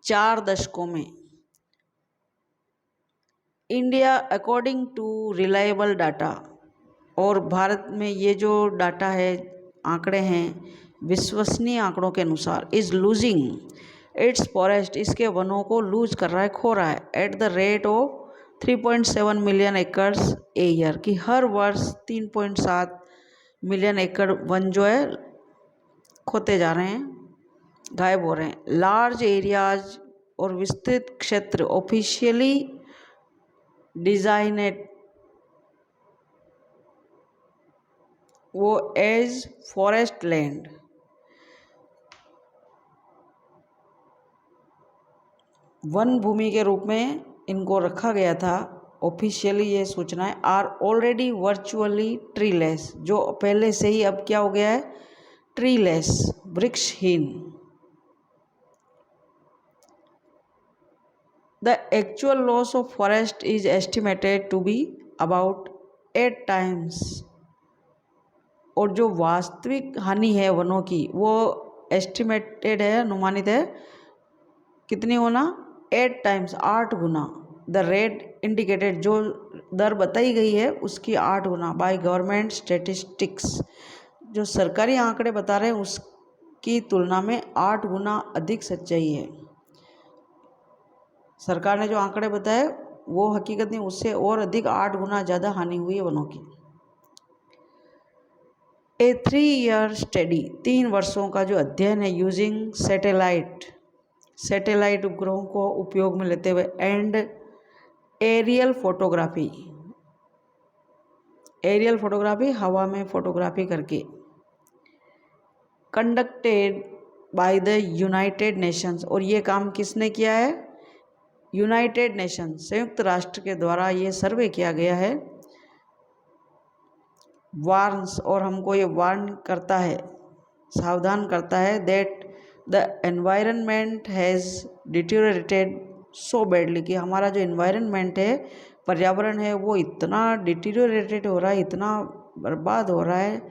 4 दशकों में, India according to reliable data, और भारत में ये जो डाटा है, आंकड़े हैं, विश्वसनीय आंकड़ों के अनुसार, इज़ लूजिंग इट्स फॉरेस्ट, इसके वनों को लूज कर रहा है, खो रहा है, at the rate of 3.7 million acres a year, कि हर वर्ष 3.7 मिलियन एकड़ वन जो है खोते जा रहे हैं, गायब हो रहे हैं। लार्ज एरियाज, और विस्तृत क्षेत्र, ऑफिशियली डिजाइनेड वो एज फॉरेस्ट लैंड, वन भूमि के रूप में इनको रखा गया था, ऑफिशियली ये सूचनाएं, आर ऑलरेडी वर्चुअली ट्रीलेस, जो पहले से ही अब क्या हो गया है, ट्रीलेस, वृक्षहीन। The actual loss of forest is estimated to be about 8 times, और जो वास्तविक हानि है वनों की वो एस्टिमेटेड है, अनुमानित है, कितनी होना, 8 times, 8 Guna, the rate indicated, जो दर बताई गई है उसकी 8 गुना, बाय गवर्नमेंट स्टेटिस्टिक्स, जो सरकारी आंकड़े बता रहे हैं उसकी तुलना में 8 गुना अधिक सच्चाई है। सरकार ने जो आंकड़े बताए वो हकीकत नहीं, उससे और अधिक 8 गुना ज़्यादा हानि हुई है वनों की। ए 3-year स्टडी, 3 वर्षों का जो अध्ययन है, यूजिंग सैटेलाइट उपग्रहों को उपयोग में लेते हुए, एंड एरियल फोटोग्राफी, हवा में फोटोग्राफी करके, conducted by the United Nations, और ये काम किसने किया है, यूनाइटेड नेशन, संयुक्त राष्ट्र के द्वारा ये सर्वे किया गया है, वार्न्स, और हमको ये वार्न करता है, सावधान करता है, that the environment has deteriorated so badly, कि हमारा जो एनवायरनमेंट है, पर्यावरण है, वो इतना डिटीरियोरेटेड हो रहा है, इतना बर्बाद हो रहा है,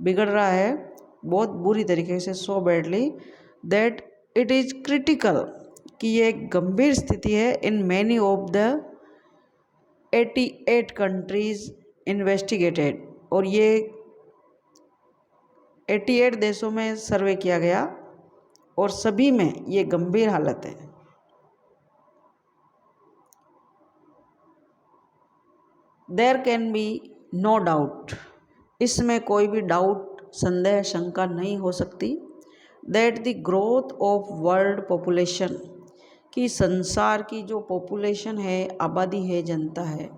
बिगड़ रहा है बहुत बुरी तरीके से, so badly that it is critical, कि ये एक गंभीर स्थिति है, in many of the 88 countries investigated, और ये 88 देशों में सर्वे किया गया और सभी में ये गंभीर हालत है। There can be no doubt, इसमें कोई भी डाउट, संदेह, शंका नहीं हो सकती, that the growth of world population, कि संसार की जो पॉपुलेशन है, आबादी है, जनता है,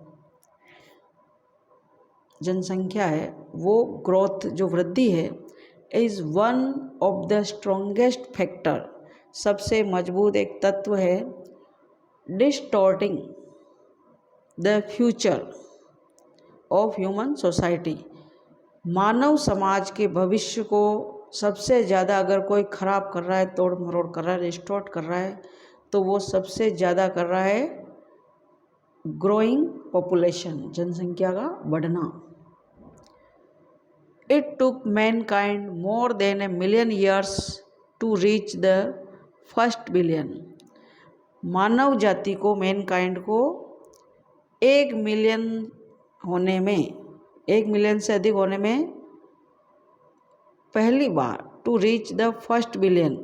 जनसंख्या है, वो ग्रोथ, जो वृद्धि है, is one of the strongest factor, सबसे मजबूत एक तत्व है, distorting the future of human society, मानव समाज के भविष्य को सबसे ज़्यादा अगर कोई ख़राब कर रहा है, तोड़ मरोड़ कर रहा है, डिस्टॉर्ट कर रहा है, तो वो सबसे ज़्यादा कर रहा है ग्रोइंग पॉपुलेशन, जनसंख्या का बढ़ना। It took mankind more than a million years to reach the first billion. मानव जाति को, मैनकाइंड को 1 मिलियन होने में, 1 मिलियन से अधिक होने में पहली बार, to reach the first billion,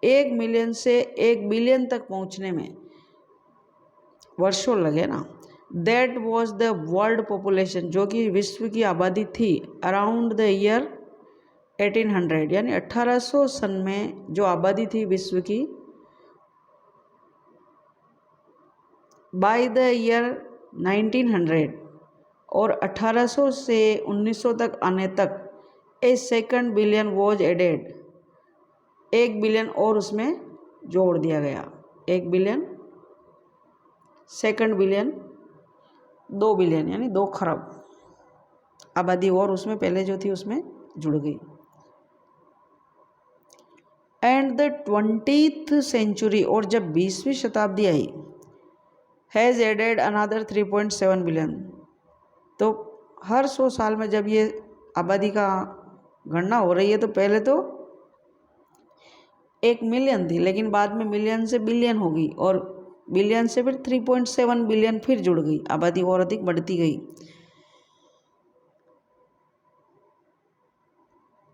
1 million से 1 बिलियन तक पहुंचने में वर्षों लगे ना। That was the world population, जो कि विश्व की आबादी थी अराउंड द ईयर 1800, यानी 1800 सन में जो आबादी थी विश्व की, बाय द ईयर 1900 और 1800 से 1900 तक आने तक a second billion was added, 1 billion और उसमें जोड़ दिया गया। 1 बिलियन, सेकंड बिलियन, 2 बिलियन, यानी 2 खरब आबादी और उसमें पहले जो थी उसमें जुड़ गई। एंड द 20th सेंचुरी, और जब 20वीं शताब्दी आई, हैज़ एडेड अनदर 3.7 बिलियन। तो हर 100 साल में जब ये आबादी का गणना हो रही है तो पहले तो 1 मिलियन थी, लेकिन बाद में मिलियन से बिलियन हो गई, और बिलियन से फिर 3.7 बिलियन फिर जुड़ गई, आबादी और अधिक बढ़ती गई।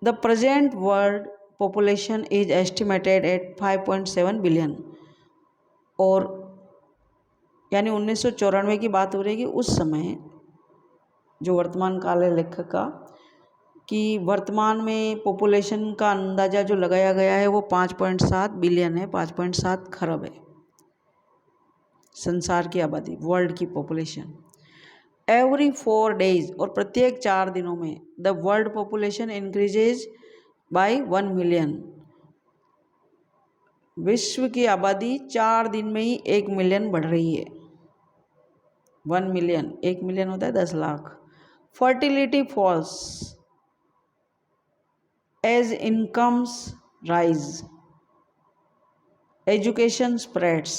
The present world population is estimated at 5.7 billion. और यानी 1994 की बात हो रही है कि उस समय जो वर्तमान काल है लेखक का, कि वर्तमान में पॉपुलेशन का अंदाज़ा जो लगाया गया है वो 5.7 बिलियन है, 5.7 खरब है संसार की आबादी, वर्ल्ड की पॉपुलेशन। एवरी 4 days, और प्रत्येक 4 दिनों में the world population increases by 1 million. विश्व की आबादी 4 दिन में ही 1 मिलियन बढ़ रही है। 1 मिलियन, 1 मिलियन होता है 10 lakh. Fertility falls as incomes rise, education spreads,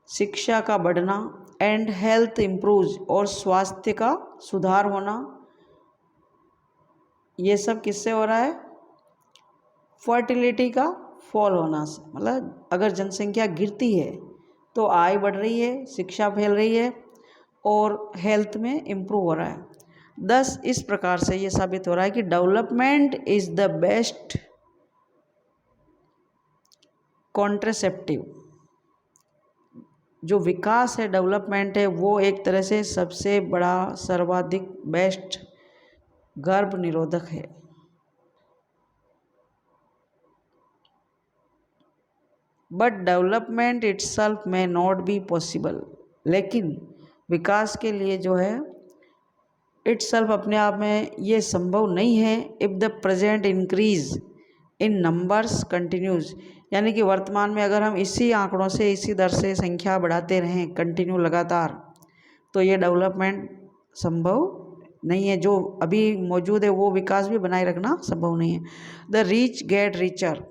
शिक्षा का बढ़ना, एंड हेल्थ इम्प्रूव्स, और स्वास्थ्य का सुधार होना। ये सब किससे हो रहा है? फर्टिलिटी का फॉल होना से। मतलब अगर जनसंख्या गिरती है तो आय बढ़ रही है, शिक्षा फैल रही है और हेल्थ में इम्प्रूव हो रहा है। दस इस प्रकार से ये साबित हो रहा है कि development is the best contraceptive. जो विकास है, डेवलपमेंट है, वो एक तरह से सबसे बड़ा, सर्वाधिक बेस्ट गर्भ निरोधक है। But development itself may not be possible, लेकिन विकास के लिए जो है इटसेल्फ अपने आप में ये संभव नहीं है। If the present increase in numbers continues, यानी कि वर्तमान में अगर हम इसी आंकड़ों से, इसी दर से संख्या बढ़ाते रहें कंटिन्यू लगातार, तो ये डेवलपमेंट संभव नहीं है। जो अभी मौजूद है वो विकास भी बनाए रखना संभव नहीं है। द रिच गेट रिचर,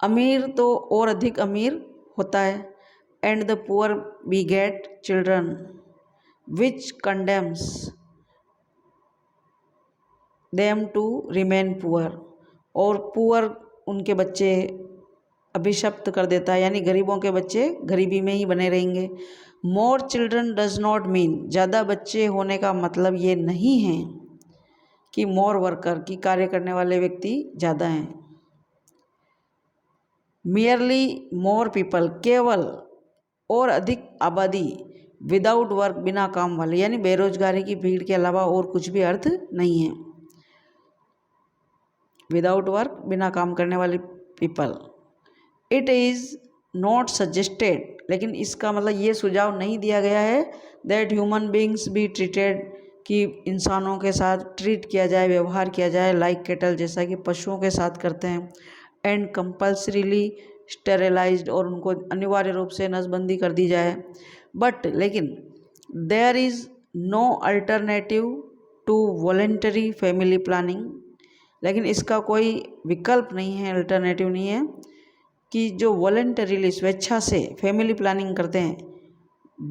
अमीर तो और अधिक अमीर होता है। And the poor beget children which condemns them to remain poor, और पुअर उनके बच्चे अभिशप्त कर देता है, यानी गरीबों के बच्चे गरीबी में ही बने रहेंगे। More children does not mean, ज़्यादा बच्चे होने का मतलब ये नहीं है कि मोर वर्कर, की कार्य करने वाले व्यक्ति ज़्यादा हैं। मियरली मोर पीपल, केवल और अधिक आबादी, विदाउट वर्क, बिना काम वाले, यानी बेरोजगारी की भीड़ के अलावा और कुछ भी अर्थ नहीं है। विदाउट वर्क, बिना काम करने वाले people. It is not suggested, लेकिन इसका मतलब ये सुझाव नहीं दिया गया है that human beings be treated, कि इंसानों के साथ ट्रीट किया जाए, व्यवहार किया जाए लाइक कैटल, जैसा कि पशुओं के साथ करते हैं। एंड कंपल्सरीली स्टेरिलाइज्ड, और उनको अनिवार्य रूप से नसबंदी कर दी जाए। बट लेकिन there is no alternative to voluntary family planning, लेकिन इसका कोई विकल्प नहीं है, अल्टरनेटिव नहीं है कि जो वॉलेंटरीली स्वेच्छा से फैमिली प्लानिंग करते हैं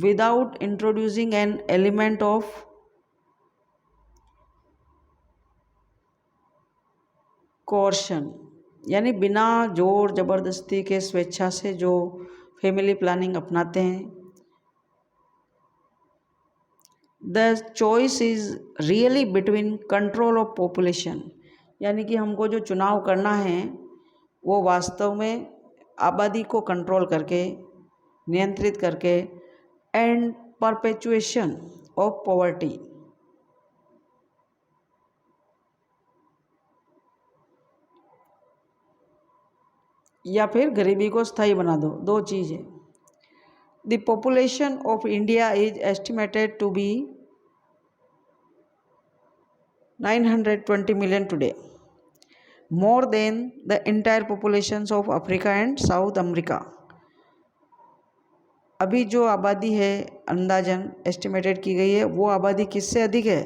without introducing an element of coercion, यानी बिना जोर ज़बरदस्ती के स्वेच्छा से जो फैमिली प्लानिंग अपनाते हैं। The choice is really between control of population, यानी कि हमको जो चुनाव करना है वो वास्तव में आबादी को कंट्रोल करके, नियंत्रित करके, एंड परपेचुएशन ऑफ पॉवर्टी, या फिर गरीबी को स्थायी बना दो, दो चीज़ है। The population of India is estimated to be 920 million today, more than the entire populations of Africa and South America. अभी जो आबादी है अंदाजन एस्टिमेटेड की गई है वो आबादी किससे अधिक है?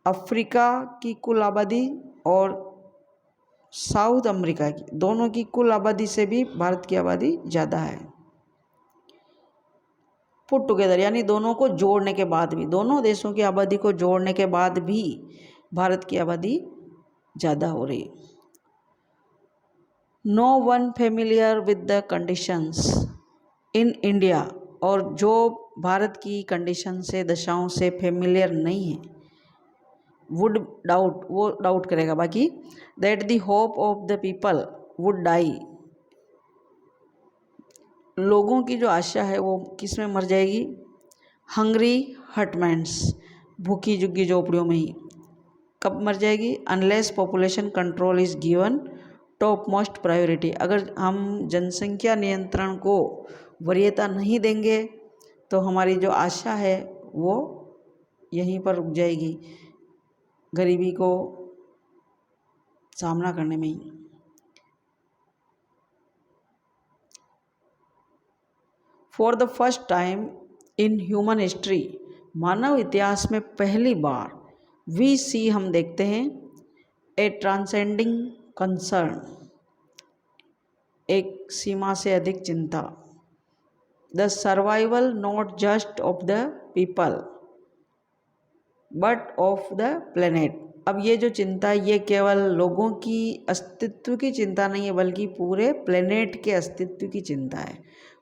अफ्रीका की कुल आबादी और साउथ अमेरिका की, दोनों की कुल आबादी से भी भारत की आबादी ज़्यादा है। पुट टुगेदर, यानी दोनों को जोड़ने के बाद भी, दोनों देशों की आबादी को जोड़ने के बाद भी भारत की आबादी ज़्यादा हो रही है। No one familiar with the conditions in India, और जो भारत की कंडीशन से, दशाओं से फेमिलियर नहीं है, वुड डाउट, वो डाउट करेगा बाकी, that the hope of the people would die, लोगों की जो आशा है वो किस में मर जाएगी? हंग्री हटमैंस, भूखी झुग्गी झोपड़ियों में ही। कब मर जाएगी? Unless population control is given top most priority, अगर हम जनसंख्या नियंत्रण को वरीयता नहीं देंगे तो हमारी जो आशा है वो यहीं पर रुक जाएगी, गरीबी को सामना करने में ही। For the first time in human history, मानव इतिहास में पहली बार, वी सी, हम देखते हैं, ए ट्रांसेंडिंग कंसर्न, एक सीमा से अधिक चिंता, the survival not just of the people but of the planet. अब ये जो चिंता है ये केवल लोगों की अस्तित्व की चिंता नहीं है, बल्कि पूरे प्लेनेट के अस्तित्व की चिंता है,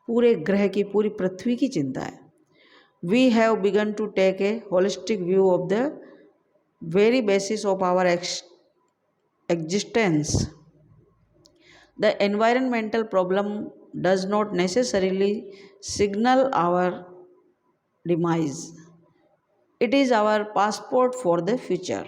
पूरे ग्रह की, पूरी पृथ्वी की चिंता है। We have begun to take a holistic view of the very basis of our existence. The environmental problem does not necessarily signal our demise. It is our passport for the future.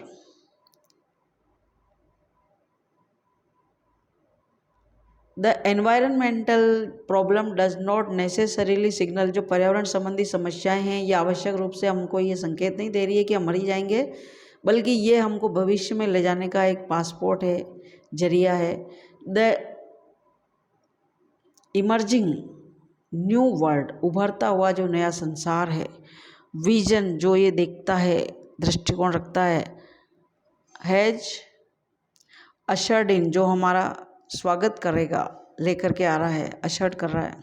The environmental problem does not necessarily signal, जो पर्यावरण संबंधी समस्याएं हैं ये आवश्यक रूप से हमको ये संकेत नहीं दे रही है कि हम मर ही जाएंगे, बल्कि ये हमको भविष्य में ले जाने का एक पासपोर्ट है, जरिया है। द इमर्जिंग न्यू वर्ल्ड, उभरता हुआ जो नया संसार है, विजन जो ये देखता है, दृष्टिकोण रखता है, हैज अशर्ड इन, जो हमारा स्वागत करेगा, लेकर के आ रहा है, अशर्ड कर रहा है,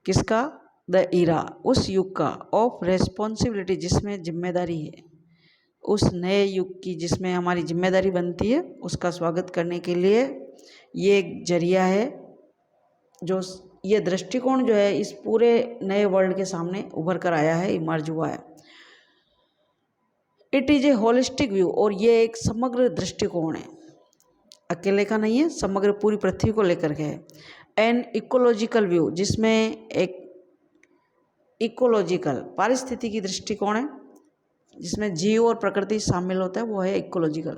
किसका? द इरा, उस युग का, ऑफ रेस्पॉन्सिबिलिटी, जिसमें जिम्मेदारी है, उस नए युग की जिसमें हमारी जिम्मेदारी बनती है, उसका स्वागत करने के लिए ये एक जरिया है, जो ये दृष्टिकोण जो है इस पूरे नए वर्ल्ड के सामने उभर कर आया है, इमर्ज हुआ है। It is a holistic view, और ये एक समग्र दृष्टिकोण है, अकेले का नहीं है, समग्र पूरी पृथ्वी को लेकर के है। एन इकोलॉजिकल व्यू, जिसमें एक इकोलॉजिकल पारिस्थितिकी दृष्टिकोण है, जिसमें जीव और प्रकृति शामिल होता है, वो है ecological.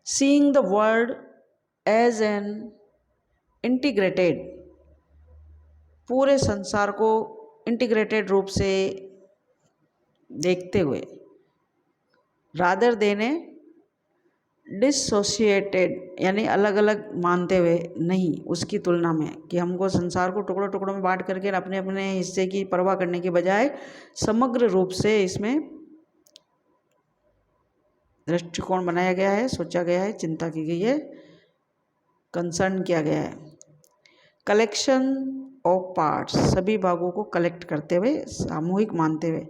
Seeing the world as an integrated, पूरे संसार को इंटीग्रेटेड रूप से देखते हुए, रादर देन ए डिसोशिएटेड यानी अलग अलग मानते हुए नहीं, उसकी तुलना में कि हमको संसार को टुकड़ों टुकड़ों में बांट करके अपने अपने हिस्से की परवाह करने के बजाय समग्र रूप से इसमें दृष्टिकोण बनाया गया है, सोचा गया है, चिंता की गई है, कंसर्न किया गया है। कलेक्शन ऑफ पार्ट्स, सभी भागों को कलेक्ट करते हुए, सामूहिक मानते हुए,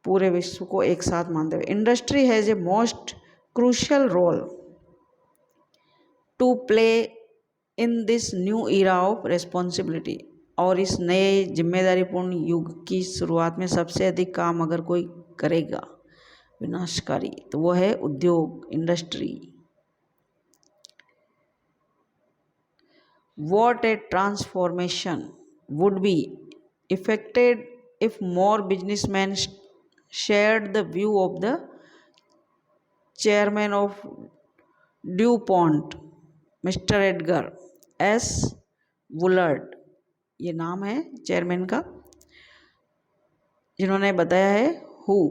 पूरे विश्व को एक साथ मानते हुए। Industry has a most crucial role to play in this new era of responsibility, और इस नए जिम्मेदारीपूर्ण युग की शुरुआत में सबसे अधिक काम अगर कोई करेगा विनाशकारी तो वो है उद्योग, industry. What a transformation would be effected if more businessmen shared the view of the chairman of DuPont, Mr. Edgar S. Woolard, ये नाम है चेयरमैन का, जिन्होंने बताया है हु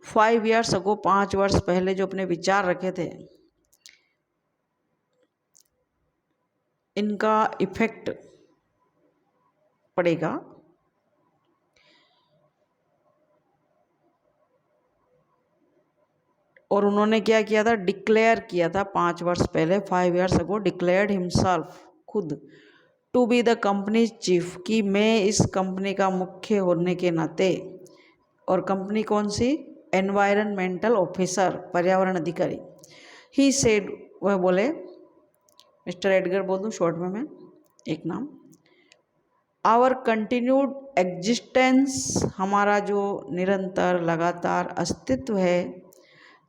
5 years ago, 5 वर्ष पहले जो अपने विचार रखे थे, इनका इफेक्ट पड़ेगा और उन्होंने क्या किया था, डिक्लेयर किया था 5 वर्ष पहले, 5 years ago डिक्लेयर्ड हिमसेल्फ, खुद, to be the company chief, कि मैं इस कंपनी का मुख्य होने के नाते, और कंपनी कौन सी, एनवायरनमेंटल ऑफिसर, पर्यावरण अधिकारी। ही सेड, वह बोले, मिस्टर एडगर बोल दूँ शॉर्ट में मैं एक नाम, आवर कंटिन्यूड एग्जिस्टेंस, हमारा जो निरंतर लगातार अस्तित्व है,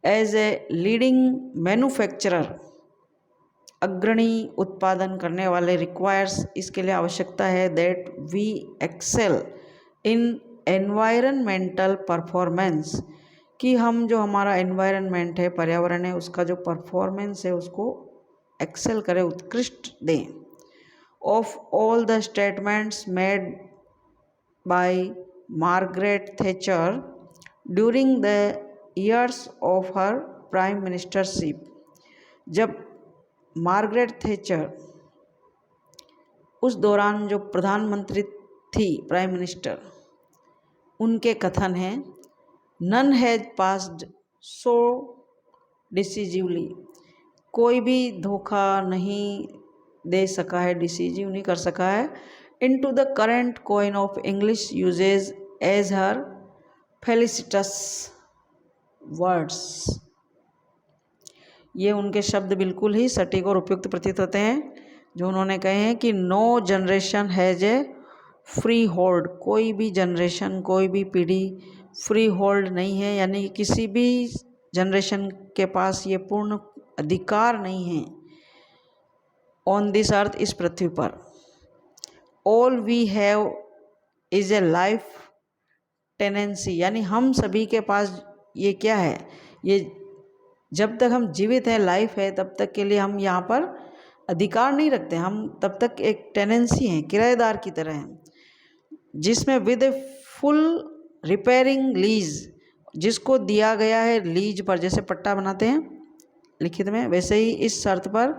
एज ए लीडिंग मैन्युफैक्चरर, अग्रणी उत्पादन करने वाले, रिक्वायर्स, इसके लिए आवश्यकता है, that we excel in environmental performance, कि हम जो हमारा एनवायरनमेंट है, पर्यावरण है, उसका जो परफॉर्मेंस है उसको एक्सेल करें, उत्कृष्ट दें। Of all the statements made by Margaret Thatcher during the years of her prime ministership, जब मार्गरेट थैचर उस दौरान जो प्रधानमंत्री थी, प्राइम मिनिस्टर, उनके कथन हैं, नन हैज पास्ड सो डिसिजिवली, कोई भी धोखा नहीं दे सका है, डिसिजिव नहीं कर सका है, into the current coin of English usage as her felicitous words. ये उनके शब्द बिल्कुल ही सटीक और उपयुक्त प्रतीत होते हैं जो उन्होंने कहे हैं कि no generation has a freehold, कोई भी जनरेशन, कोई भी पीढ़ी फ्री होल्ड नहीं है, यानी किसी भी जनरेशन के पास ये पूर्ण अधिकार नहीं है ऑन दिस अर्थ, इस पृथ्वी पर। All we have is a life tenancy, यानी हम सभी के पास ये क्या है, ये जब तक हम जीवित हैं, लाइफ है, तब तक के लिए हम यहाँ पर अधिकार नहीं रखते, हम तब तक एक टेनेंसी हैं, किराएदार की तरह हैं, जिसमें with a full repairing lease, जिसको दिया गया है लीज पर, जैसे पट्टा बनाते हैं लिखित में, वैसे ही इस शर्त पर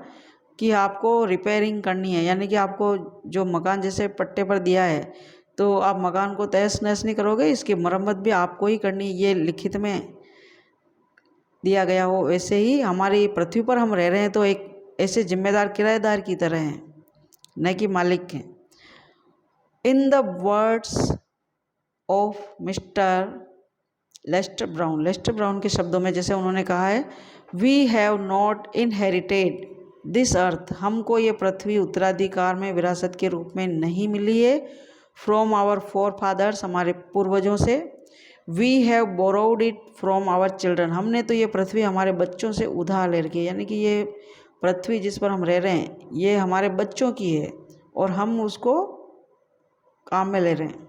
कि आपको रिपेयरिंग करनी है, यानी कि आपको जो मकान जैसे पट्टे पर दिया है तो आप मकान को तहस नहस नहीं करोगे, इसकी मरम्मत भी आपको ही करनी, ये लिखित में दिया गया हो। वैसे ही हमारी पृथ्वी पर हम रह रहे हैं तो एक ऐसे जिम्मेदार किराएदार की तरह हैं, न कि मालिक हैं। In the words of mister Lester Brown, Lester Brown के शब्दों में जैसे उन्होंने कहा है, we have not inherited this earth, हमको ये पृथ्वी उत्तराधिकार में विरासत के रूप में नहीं मिली है, फ्रॉम आवर फोर फादर्स, हमारे पूर्वजों से, we have borrowed it from our children, हमने तो ये पृथ्वी हमारे बच्चों से उधार ले रखी है, यानी कि ये पृथ्वी जिस पर हम रह रहे हैं ये हमारे बच्चों की है और हम उसको काम में ले रहे हैं।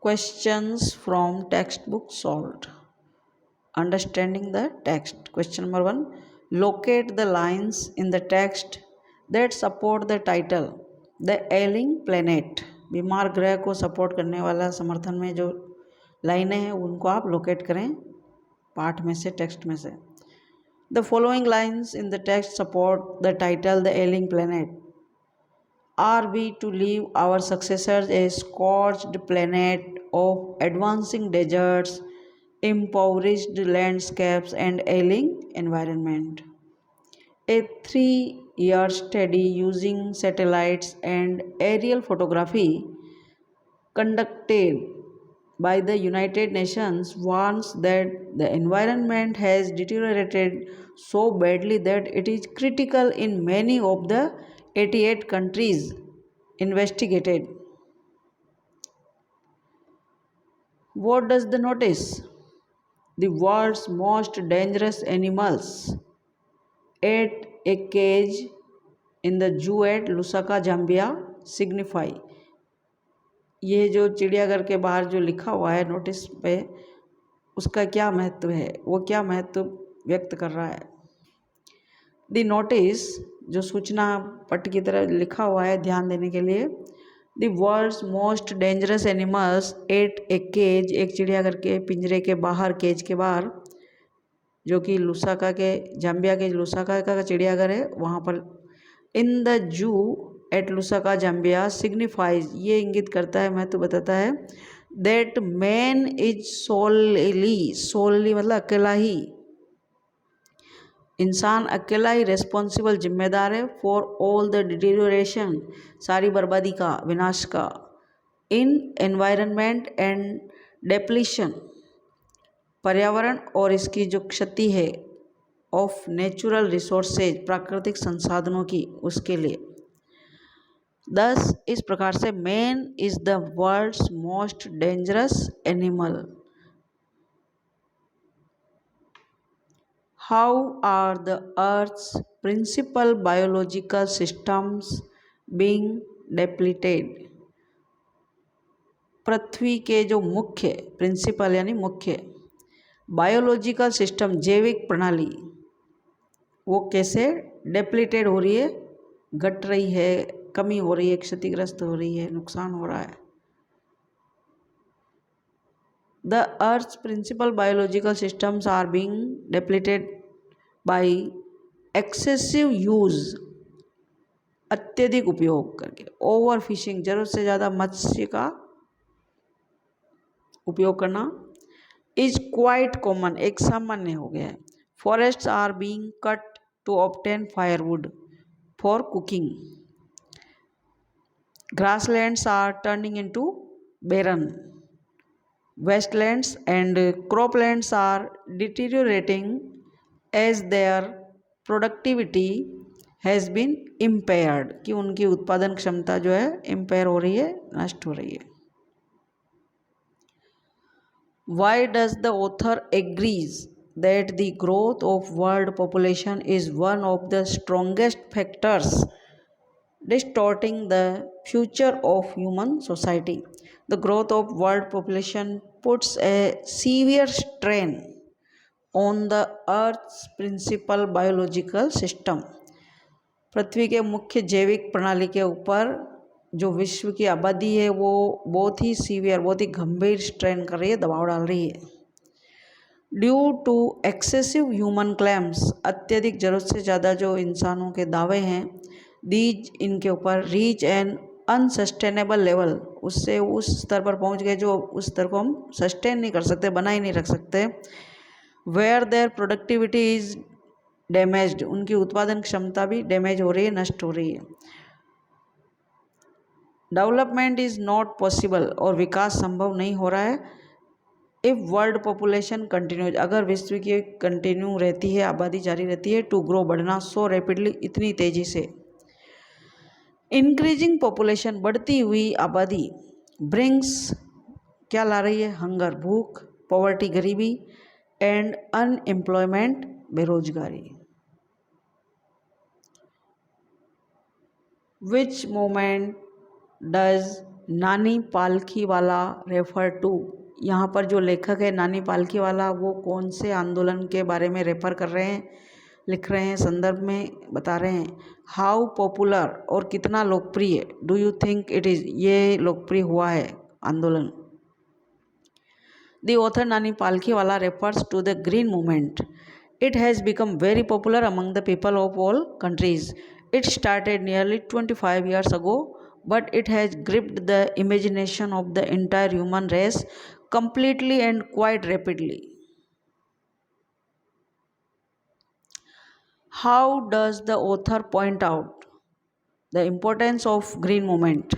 Questions from textbook solved. Understanding the text. Question number 1. Locate the lines in the text that support the title The Ailing Planet. बीमार ग्रह को सपोर्ट करने वाला, समर्थन में जो लाइनें हैं उनको आप लोकेट करें पाठ में से, टेक्स्ट में से। The following lines in the text support the title the ailing planet. Are we to leave our successors a scorched planet of advancing deserts, impoverished landscapes, and ailing environment? A 3-year study using satellites and aerial photography conducted by the United Nations warns that the environment has deteriorated so badly that it is critical in many of the 88 countries investigated. What does the notice? The world's most dangerous animals at a cage in the zoo at Lusaka, Zambia signify। ये जो चिड़ियाघर के बाहर जो लिखा हुआ है notice पे, उसका क्या महत्व है, वो क्या महत्व व्यक्त कर रहा है। द नोटिस जो सूचना पट की तरह लिखा हुआ है ध्यान देने के लिए। The world's most dangerous animals at a cage, एक चिड़ियाघर के पिंजरे के बाहर, केज के बाहर, जो कि लुसाका के, जाम्बिया के लुसाका का चिड़ियाघर है वहाँ पर। In the zoo at Lusaka Zambia signifies, ये इंगित करता है, महत्व बताता है, दैट मैन इज सोलली मतलब अकेला ही, इंसान अकेला ही रेस्पॉन्सिबल जिम्मेदार है फॉर ऑल द डिटेरियोरेशन, सारी बर्बादी का, विनाश का, इन एनवायरनमेंट एंड डेप्लीशन, पर्यावरण और इसकी जो क्षति है, ऑफ नेचुरल रिसोर्सेज, प्राकृतिक संसाधनों की, उसके लिए। दस इस प्रकार से man is the world's most dangerous animal. How are the Earth's principal biological systems being depleted? पृथ्वी के जो मुख्य, प्रिंसिपल यानी मुख्य, बायोलॉजिकल सिस्टम जैविक प्रणाली, वो कैसे डेप्लीटेड हो रही है, घट रही है, कमी हो रही है, क्षतिग्रस्त हो रही है, नुकसान हो रहा है। The Earth's principal biological systems are being depleted by excessive use, अत्यधिक उपयोग करके, ओवर फिशिंग, जरूरत से ज़्यादा मत्स्य का उपयोग करना, इज क्वाइट कॉमन, एक सामान्य हो गया है। Forests are being cut to obtain firewood for cooking, grasslands are turning into barren, wastelands and croplands are deteriorating as their productivity has been impaired, कि उनकी उत्पादन क्षमता जो है इम्पेयर हो रही है, नष्ट हो रही है। Why does the author agrees that the growth of world population is one of the strongest factors distorting the future of human society? The growth of world population puts a severe strain on the Earth's principal biological system. पृथ्वी के मुख्य जैविक प्रणाली के ऊपर जो विश्व की आबादी है वो बहुत ही सीवियर, बहुत ही गंभीर स्ट्रेन कर रही है, दबाव डाल रही है। Due to excessive human claims, अत्यधिक जरूरत से ज़्यादा जो इंसानों के दावे हैं, दीज इनके ऊपर रीच एंड अनसस्टेनेबल लेवल, उससे उस स्तर पर पहुंच गए जो उस स्तर को हम सस्टेन नहीं कर सकते, बनाए नहीं रख सकते। Where their productivity is damaged, उनकी उत्पादन क्षमता भी डैमेज हो रही है, नष्ट हो रही है। डेवलपमेंट इज नॉट पॉसिबल, और विकास संभव नहीं हो रहा है। इफ वर्ल्ड पॉपुलेशन कंटिन्यूज, अगर विश्व की कंटिन्यू रहती है, आबादी जारी रहती है, टू ग्रो, बढ़ना, सो रैपिडली, इतनी तेजी से। इंक्रीजिंग पॉपुलेशन, बढ़ती हुई आबादी, ब्रिंग्स, क्या ला रही है, हंगर, भूख, पॉवर्टी, गरीबी, एंड अनएम्प्लॉयमेंट, बेरोजगारी। विच मोमेंट डज नानी पालखी वाला रेफर टू? यहाँ पर जो लेखक है नानी पालखी वाला, वो कौन से आंदोलन के बारे में रेफर कर रहे हैं, लिख रहे हैं, संदर्भ में बता रहे हैं। हाउ पॉपुलर, और कितना लोकप्रिय, do you think it is, ये लोकप्रिय हुआ है आंदोलन। The author Nani Palkhiwala refers to the green movement. It has become very popular among the people of all countries. It started nearly 25 years ago, but it has gripped the imagination of the entire human race completely and quite rapidly. How does the author point out the importance of green movement?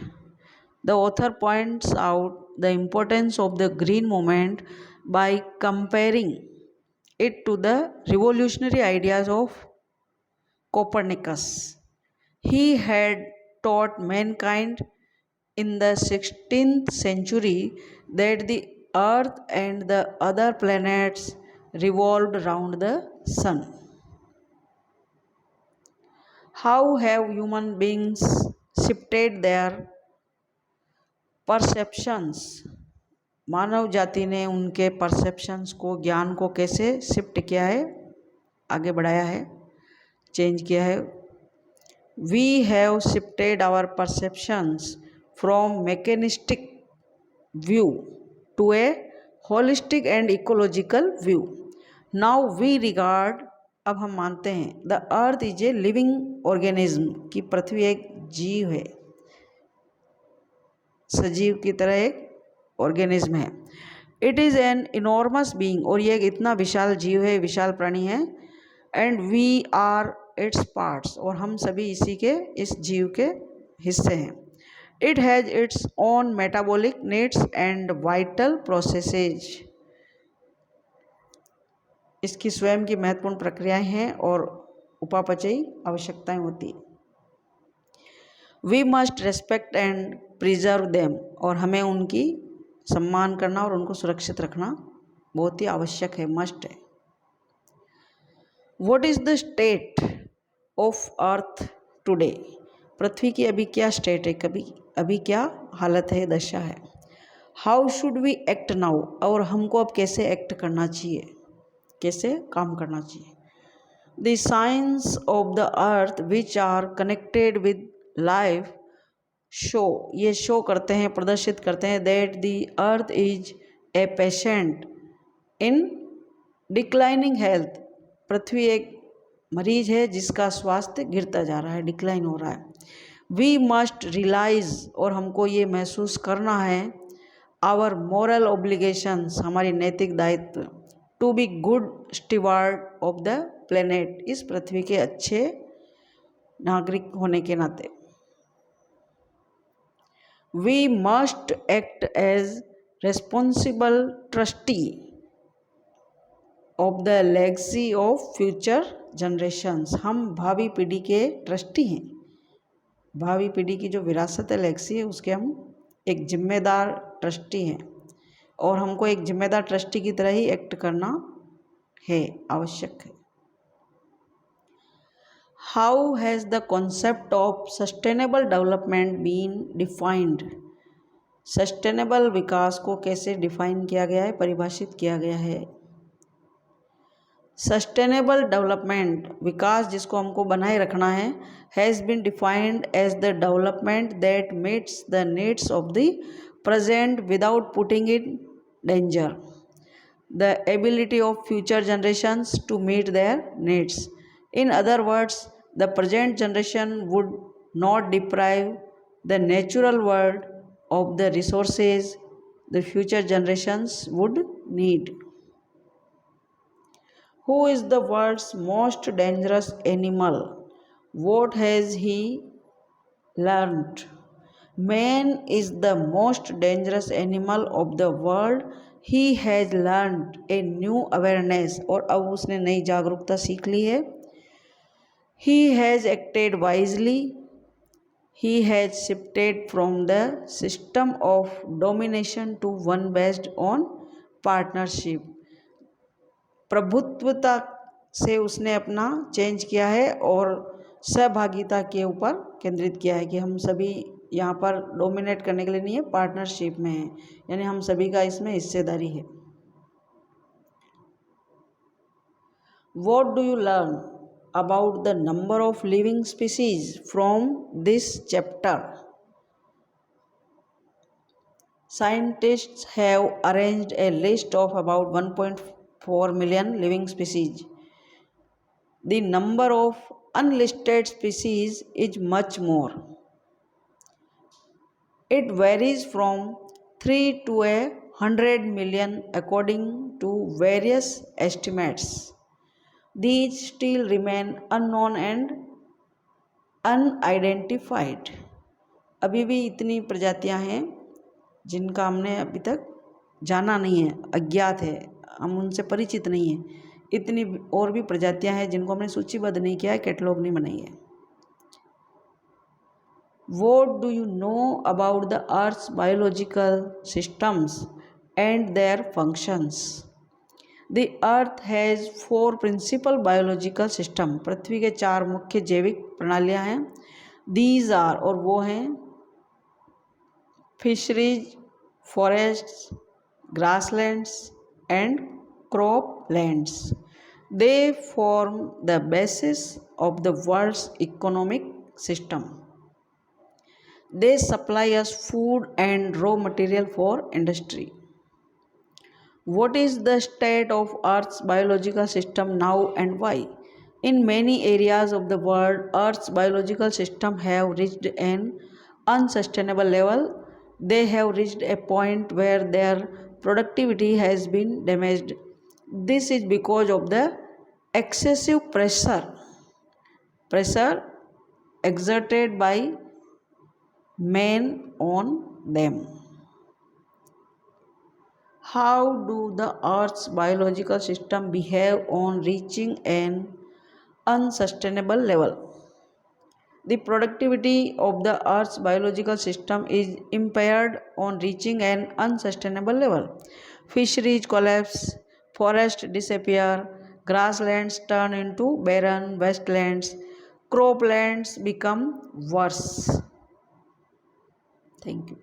The author points out the importance of the green movement by comparing it to the revolutionary ideas of Copernicus. He had taught mankind in the 16th century that the earth and the other planets revolved around the sun. How have human beings shifted their perceptions? मानव जाति ने उनके perceptions को, ज्ञान को कैसे shift किया है, आगे बढ़ाया है, चेंज किया है. We have shifted our perceptions from mechanistic view to a holistic and ecological view. Now we regard, अब हम मानते हैं, the earth is a living organism, कि पृथ्वी एक जीव है, सजीव की तरह एक ऑर्गेनिज्म है. It is an enormous being, और ये एक इतना विशाल जीव है, विशाल प्राणी है. And we are its parts, और हम सभी इसी के, इस जीव के हिस्से हैं. It has its own metabolic needs and vital processes, इसकी स्वयं की महत्वपूर्ण प्रक्रियाएं हैं और उपापचयी आवश्यकताएं होती हैं. We must respect and preserve them, और हमें उनकी सम्मान करना और उनको सुरक्षित रखना बहुत ही आवश्यक है, मस्ट है. What is the state of earth today? पृथ्वी की अभी क्या स्टेट है, कभी अभी क्या हालत है, दशा है. How should we act now, और हमको अब कैसे एक्ट करना चाहिए, कैसे काम करना चाहिए. The science of the earth which are connected with life show, ये शो करते हैं, प्रदर्शित करते हैं, that the earth is a patient in declining health, पृथ्वी एक मरीज है जिसका स्वास्थ्य गिरता जा रहा है, डिक्लाइन हो रहा है. वी मस्ट रियलाइज, और हमको ये महसूस करना है, आवर मोरल ऑब्लिगेशंस, हमारी नैतिक दायित्व, to be good steward of the planet, इस पृथ्वी के अच्छे नागरिक होने के नाते. We must act as responsible trustee of the legacy of future generations, हम भावी पीढ़ी के ट्रस्टी हैं, भावी पीढ़ी की जो विरासत है, लेगेसी है, उसके हम एक जिम्मेदार ट्रस्टी हैं, और हमको एक जिम्मेदार ट्रस्टी की तरह ही एक्ट करना है, आवश्यक है. How has the concept of sustainable development been defined? Sustainable विकास को कैसे डिफाइन किया गया है, परिभाषित किया गया है. सस्टेनेबल डेवलपमेंट, विकास जिसको हमको बनाए रखना है, has been defined as the development that meets the needs of the present without putting in danger the ability of future generations to meet their needs. In other words, the present generation would not deprive the natural world of the resources the future generations would need. Who is the world's most dangerous animal? What has he learned? Man is the most dangerous animal of the world. He has learned a new awareness, और अब उसने नई जागरूकता सीख ली है. He has acted wisely. He has shifted from the system of domination to one based on partnership. प्रभुत्वता से उसने अपना चेंज किया है और सहभागिता के ऊपर केंद्रित किया है, कि हम सभी यहाँ पर डोमिनेट करने के लिए नहीं है, पार्टनरशिप में है, यानी हम सभी का इसमें हिस्सेदारी है. What do you learn about the number of living species from this chapter? Scientists have arranged a list of about 1.4 million living species. The number of unlisted species is much more. It varies from 3 to 100 million according to various estimates. These still remain unknown and unidentified. अभी भी इतनी प्रजातियां हैं जिनका हमने अभी तक जाना नहीं है, अज्ञात है, हम उनसे परिचित नहीं हैं. इतनी और भी प्रजातियां हैं जिनको हमने सूचीबद्ध नहीं किया है, कैटलॉग नहीं बनाई है. What do you know about the Earth's biological systems and their functions? The Earth has 4 principal biological systems. पृथ्वी के 4 मुख्य जैविक प्रणालियां हैं. These are, और वो हैं fisheries, forests, grasslands and croplands. They form the basis of the world's economic system. They supply us food and raw material for industry. What is the state of Earth's biological system now and why? In many areas of the world, Earth's biological system have reached an unsustainable level. They have reached a point where their productivity has been damaged. This is because of the excessive pressure exerted by men on them. How do the Earth's biological system behave on reaching an unsustainable level? The productivity of the Earth's biological system is impaired on reaching an unsustainable level. Fisheries collapse, forests disappear, grasslands turn into barren wastelands, croplands become worse. Thank you.